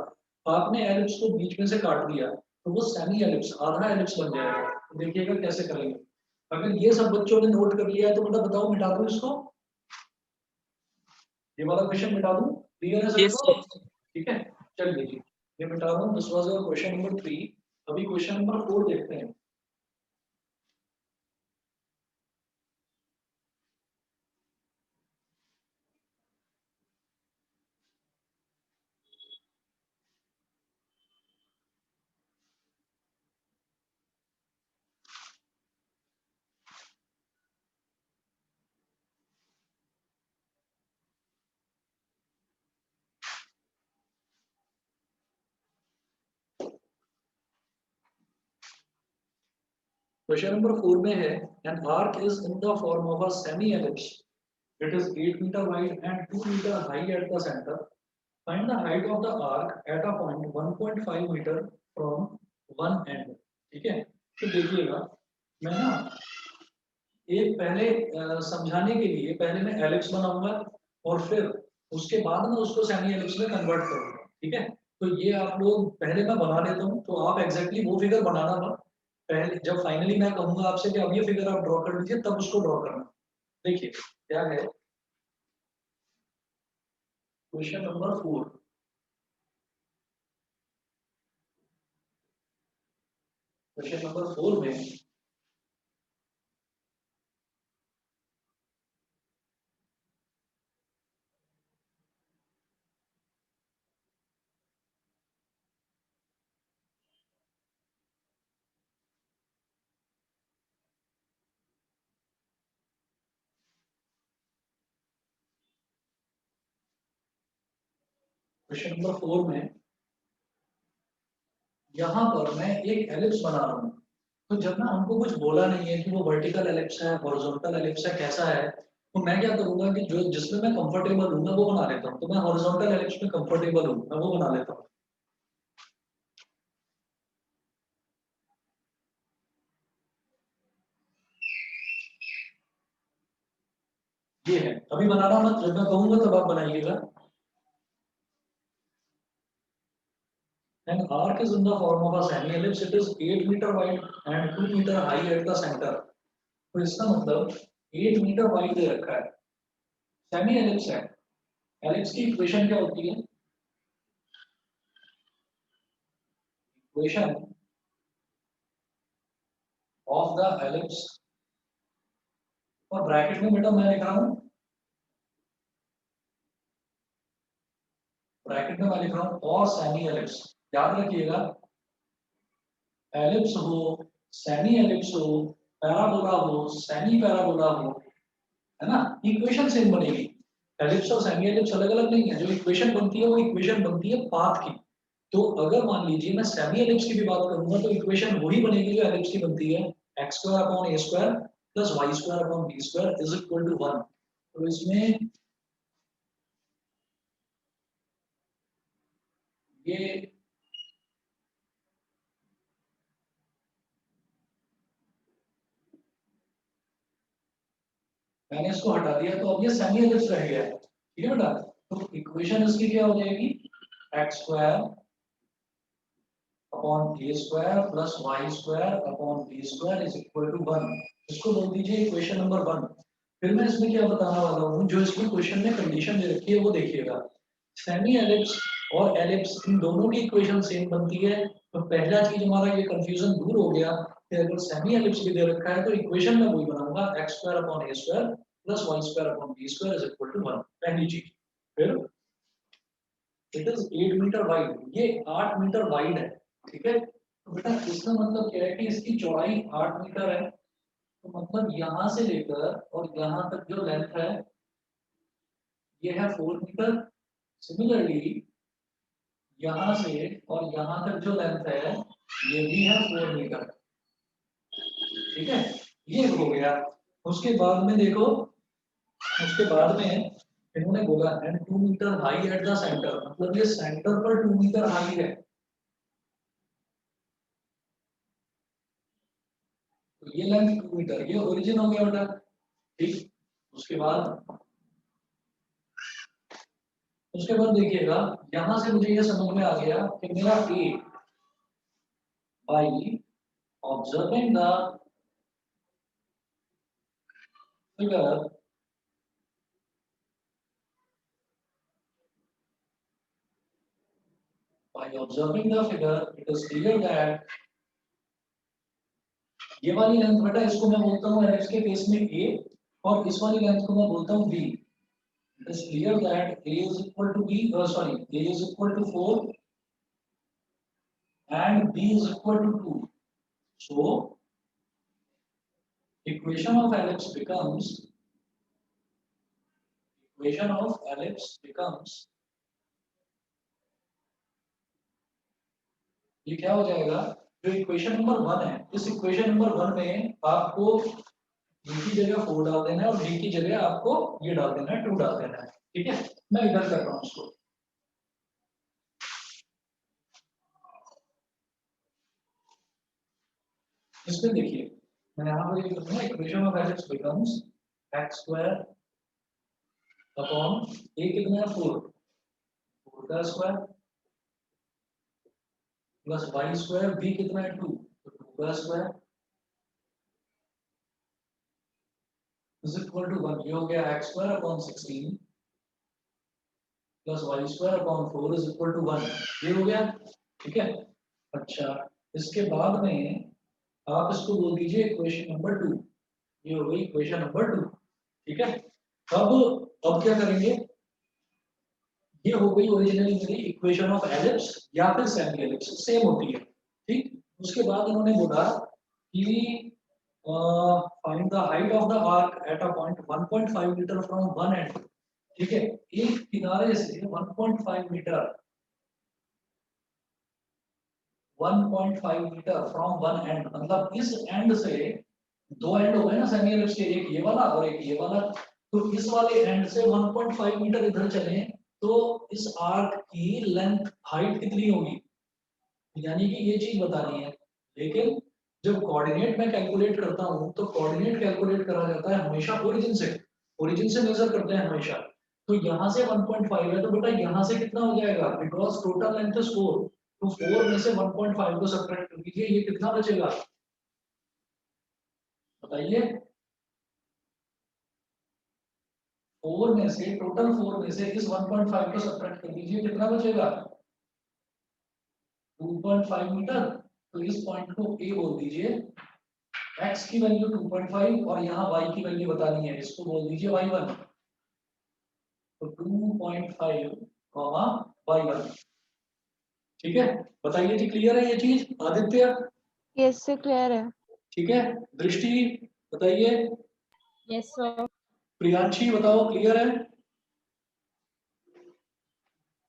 आपने एलिप्स को बीच में से काट दिया तो वो सेमी एलिप्स, आधा एलिप्स बन जाएगा। तो देखिएगा कैसे करेंगे। अगर ये सब बच्चों ने नोट कर लिया है तो मतलब बताओ, मिटा दूं इसको, ये वाला क्वेश्चन मिटा दूं? क्लियर है सभी यस को? ठीक है, चलिए जी, ये मिटा दूं। This was your question number 3। अभी क्वेश्चन नंबर 4 देखते हैं। क्वेश्चन नंबर 4 में है, an arc is in the form of a semi ellipse, it is 8 meter wide and 2 meter high at the center. Find the height of the arc at a point 1.5 meter from one end, ठीक है। तो देखिएगा, मैं ना एक पहले समझाने के लिए पहले मैं एलिप्स बनाऊंगा और फिर उसके बाद मैं उसको सेमी एलिप्स में कन्वर्ट करूंगा, ठीक है। तो ये आप लोग पहले मैं बना देता हूँ, तो आप एग्जैक्टली वो फिगर बनाना मत, पहले जब फाइनली मैं कहूंगा आपसे कि अब ये फिगर आप ड्रॉ कर लीजिए तब उसको ड्रॉ करना। देखिए क्या है क्वेश्चन नंबर 4। क्वेश्चन नंबर 4 में क्वेश्चन नंबर 4 में यहाँ पर मैं एक एलिप्स बना रहा हूँ। तो जब ना हमको कुछ बोला नहीं है कि वो वर्टिकल एलिप्स है, हॉरिजॉन्टल एलिप्स है, कैसा है, तो मैं क्या करूंगा कि जो जिसमें मैं कंफर्टेबल हूँ मैं वो बना लेता हूँ। तो मैं हॉरिजॉन्टल एलिप्स में कंफर्टेबल हूँ, मैं वो बना लेता हूँ। ये है, अभी बनाना मत, जब मैं कहूंगा तब आप बनाइएगा। An arc is in the form of a semi-ellipse. It is 8 meter wide and 2 meter high at the center. तो इसका मतलब 8 मीटर वाइड दे रखा है, सेमी एलिप्स है। एलिप्स की इक्वेशन क्या होती है? इक्वेशन ऑफ द एलिप्स, और ब्रैकेट में बेटा मैं लिख रहा हूँ, ब्रैकेट में मैं लिख रहा हूँ और सेमी एलिप्स। याद रखिएगा, एलिप्स हो, सेमी एलिप्स हो, पैराबोला हो, सेमी पैराबोला हो, है ना, इक्वेशन सेम बनेगी। एलिप्स और सेमी एलिप्स अलग अलग नहीं है, जो इक्वेशन बनती है वो इक्वेशन बनती है पाथ की। तो अगर मान लीजिए मैं सेमी एलिप्स की भी बात करूंगा तो इक्वेशन वही बनेगी जो एलिप्स की बनती है, x square upon a square plus Y square upon b square is equal to 1। तो इसमें ये मैंने इसको हटा दिया, तो अब ये सेमी एलिप्स रह गया है, ठीक है बेटा। तो इक्वेशन इसकी क्या हो जाएगी, x square upon a square plus Y square upon b square is equal to 1। इसको बोल दीजिए इक्वेशन नंबर 1। फिर मैं इसमें क्या बताने वाला हूँ, जो इसमें क्वेश्चन में कंडीशन दे रखी है वो देखिएगा। सेमी एलिप्स और एलिप्स इन दोनों की इक्वेशन सेम बनती है। तो पहला चीज हमारा ये कंफ्यूजन दूर हो गया कि अगर सेमी एलिप्स भी दे रखा है तो इक्वेशन में वही बनाऊंगा, x square upon a square plus Y square upon b square is equal to 1, पहली चीज। फिर इट इज 8 मीटर वाइड, ये 8 मीटर वाइड है, ठीक है। तो बेटा इसका मतलब क्या है कि इसकी चौड़ाई 8 मीटर है। तो मतलब यहाँ से लेकर और यहाँ तक जो लेंथ है ये है 4 मीटर। सिमिलरली यहाँ से और यहाँ तक जो लेंथ है ये भी है 4 मीटर, ठीक है। ये हो गया। उसके बाद में देखो, उसके बाद में इन्होंने बोला and 2 meter high at the center, मतलब ये सेंटर पर 2 मीटर हाई है। तो ये लेंथ 2 मीटर, ये ओरिजिन हो गया बेटा, ठीक। उसके बाद देखिएगा, यहां से मुझे ये समझ में आ गया कि मेरा A by observing the figure it is clear that ये वाली लेंथ बेटा, इसको मैं बोलता हूँ एलिप्स के केस में ए, और इस वाली लेंथ को मैं बोलता हूँ b. It is clear that a is equal to b, sorry, a is equal to 4 and b is equal to 2. So equation of ellipse becomes ये क्या हो जाएगा, जो इक्वेशन नंबर 1 है, इस इक्वेशन नंबर 1 में आपको b की जगह 4 डाल देना है और d की जगह आपको ये डाल देना है, 2 डाल देना है, ठीक है। मैं इधर कर रहा हूँ उसको। इसमें देखिए मैं यहाँ पर ये करूँगा, equation of ellipse becomes X square upon A कितना है 4 का square plus Y square, B कितना है 2 तो 2 का स्क्वायर इज इक्वल टू 1। ये हो गया x square upon 16 plus Y square upon 4 is equal to 1। ये हो गया, ठीक है। अच्छा, इसके बाद में आप इसको बोल दीजिए इक्वेशन नंबर 2। ये हो गई इक्वेशन नंबर 2, ठीक है। अब क्या करेंगे, ये हो गई ओरिजिनली मेरी इक्वेशन ऑफ एलिप्स या फिर सेमी एलिप्स, सेम होती है, ठीक। उसके बाद इन्होंने बोला कि find the height of the arc at a point 1.5 meter from one end, ठीक है, एक किनारे से 1.5 meter 1.5 meter from one end, मतलब इस एंड से दो एंड हो गए ना सेमी एलिप्स के, एक ये वाला और एक ये वाला, तो इस वाले एंड से 1.5 मीटर इधर चले तो इस आर्क की लेंथ हाइट कितनी होगी, यानी कि ये चीज बतानी है। लेकिन जब कोऑर्डिनेट में कैलकुलेट करता हूं तो कोऑर्डिनेट कैलकुलेट करा जाता है हमेशा ओरिजिन से मेजर करते हैं हमेशा। तो यहाँ से 1.5 है तो बेटा यहाँ से कितना हो जाएगा, बिकॉज टोटल लेंथ इज 4, तो 4 में से 1.5 को सब्ट्रैक्ट कर दीजिए, ये कितना बचेगा बताइए। 4 में से, टोटल 4 में से इस 1.5 को सब्ट्रैक्ट कर दीजिए, कितना बचेगा 2.5 मीटर। तो इस पॉइंट को ए बोल दीजिए, x की वैल्यू 2.5 और यहाँ y की वैल्यू बतानी है, इसको बोल दीजिए y1। तो 2.5 y1, ठीक है। बताइए जी, क्लियर है ये चीज आदित्य? यस सर, क्लियर है। ठीक है, दृष्टि बताइए, Yes, sir. प्रियांशी बताओ क्लियर है?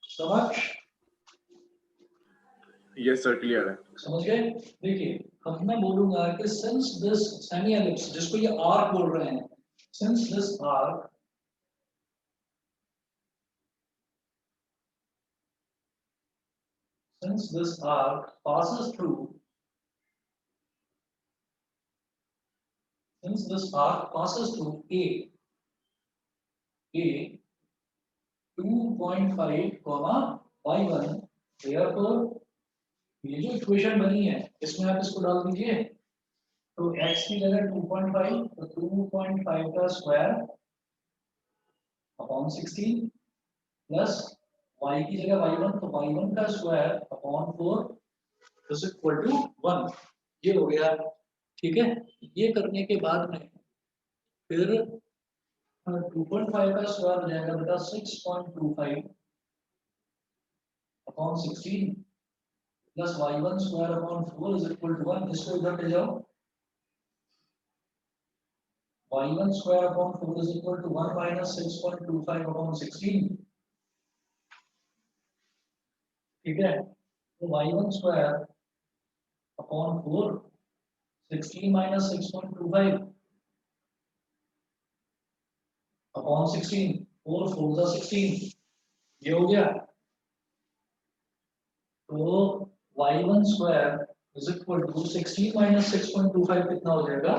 समक्ष Yes, sir. Clear है. समझ गए? देखिए, अब मैं बोलूंगा कि सिंस दिस सेमी एलिप्स, जिसको ये आर्क बोल रहे हैं, since this arc passes through, since this arc passes through A 2.5, y1, therefore ये जो इक्वेशन बनी है इसमें आप इसको डाल दीजिए, तो x की जगह 2.5, तो 2.5 का स्क्वायर अपॉन 16 प्लस y की जगह y1, तो y1 का square upon 4 is equal to 1। ये हो गया, ठीक है। ये करने के बाद में फिर 2.5 का स्क्वायर हो जाएगा बेटा 6.25 upon 16 plus y1 square upon 4 is equal to 1। इसको इधर ले जाओ, y1 square upon 4 is equal to 1 minus 6.25 upon 16, ठीक है। तो y1 square upon 4, 16 minus 6.25 upon 16, 4 4 जा 16, ये हो गया। तो y1 square is equal to 16 minus 6.25 कितना हो जाएगा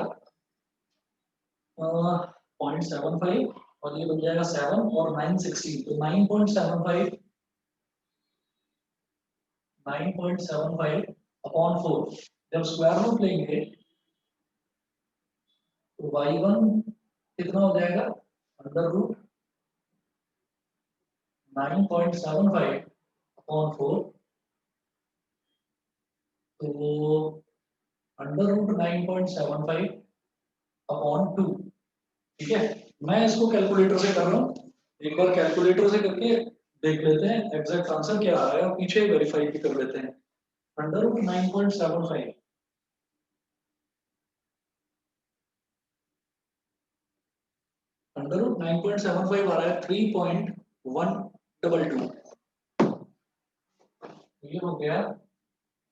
0.75, और ये बन जाएगा 7 और 9 16, तो 9.75 अपॉन 4। जब स्क्वायर रूट लेंगे तो y1 कितना हो जाएगा अंडर रूट 9.75 अपॉन 4, तो अंडर रूट 9.75 अपॉन 2, ठीक है। मैं इसको कैलकुलेटर से कर रहा हूँ, एक बार कैलकुलेटर से करके देख लेते हैं एग्जैक्ट आंसर क्या आ रहा है और पीछे वेरीफाई भी कर लेते हैं। अंडर रूट 9.75 अंडर रूट 9.75 आ रहा है 3.122, ये हो गया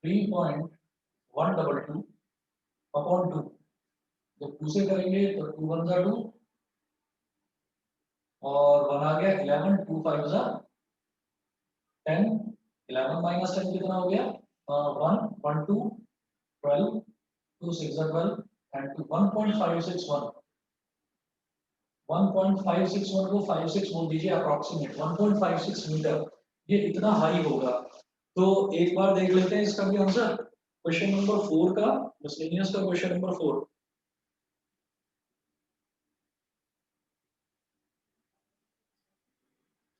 3.122 अपॉन 2। जब 2 से करेंगे तो 2 1 जा 2 और 1 आ गया 11, 2 5 जा 10, 11 माइनस 10 कितना हो गया 1 1 2 12, 2 6 जा 12 एंड 1.561 1.561 को 56 बोल दीजिए अप्रॉक्सीमेट 1.56 मीटर, ये इतना हाई होगा। तो एक बार देख लेते हैं इसका भी आंसर, क्वेश्चन नंबर 4 का, मिसलेनियस का क्वेश्चन नंबर 4।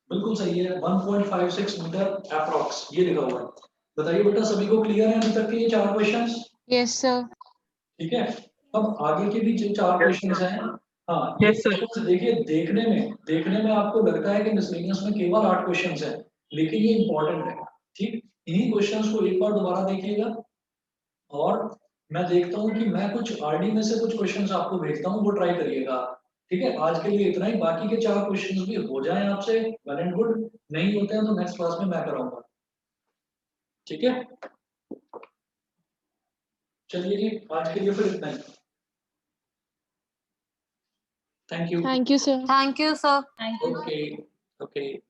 बिल्कुल सही है, 1.56 मीटर अप्रॉक्स, ये लिखा हुआ है। बताइए बेटा सभी को क्लियर है अभी तक के ये 4 क्वेश्चंस? Yes sir. ठीक है, अब आगे के भी जो 4 क्वेश्चंस हैं, हाँ ये क्वेश्चंस देखिए, देखने में आपको लगता है कि मिसलेनियस में केवल 8 क्वेश्चंस हैं, लेकिन ये इंपॉर्टेंट है, ठीक। इन्हीं क्वेश्चंस को एक बार दोबारा देखिएगा और मैं देखता हूँ कि मैं कुछ आरडी में से कुछ क्वेश्चंस आपको भेजता हूँ, वो ट्राई करिएगा। ठीक है, आज के लिए इतना ही। बाकी के 4 क्वेश्चन भी हो जाएं आपसे, वेल एंड गुड। नहीं होते हैं तो नेक्स्ट क्लास में मैं कराऊंगा। ठीक है, चलिए जी, आज के लिए फिर इतना ही। Thank you. Thank you, sir. Thank you, sir. Thank you. Okay okay.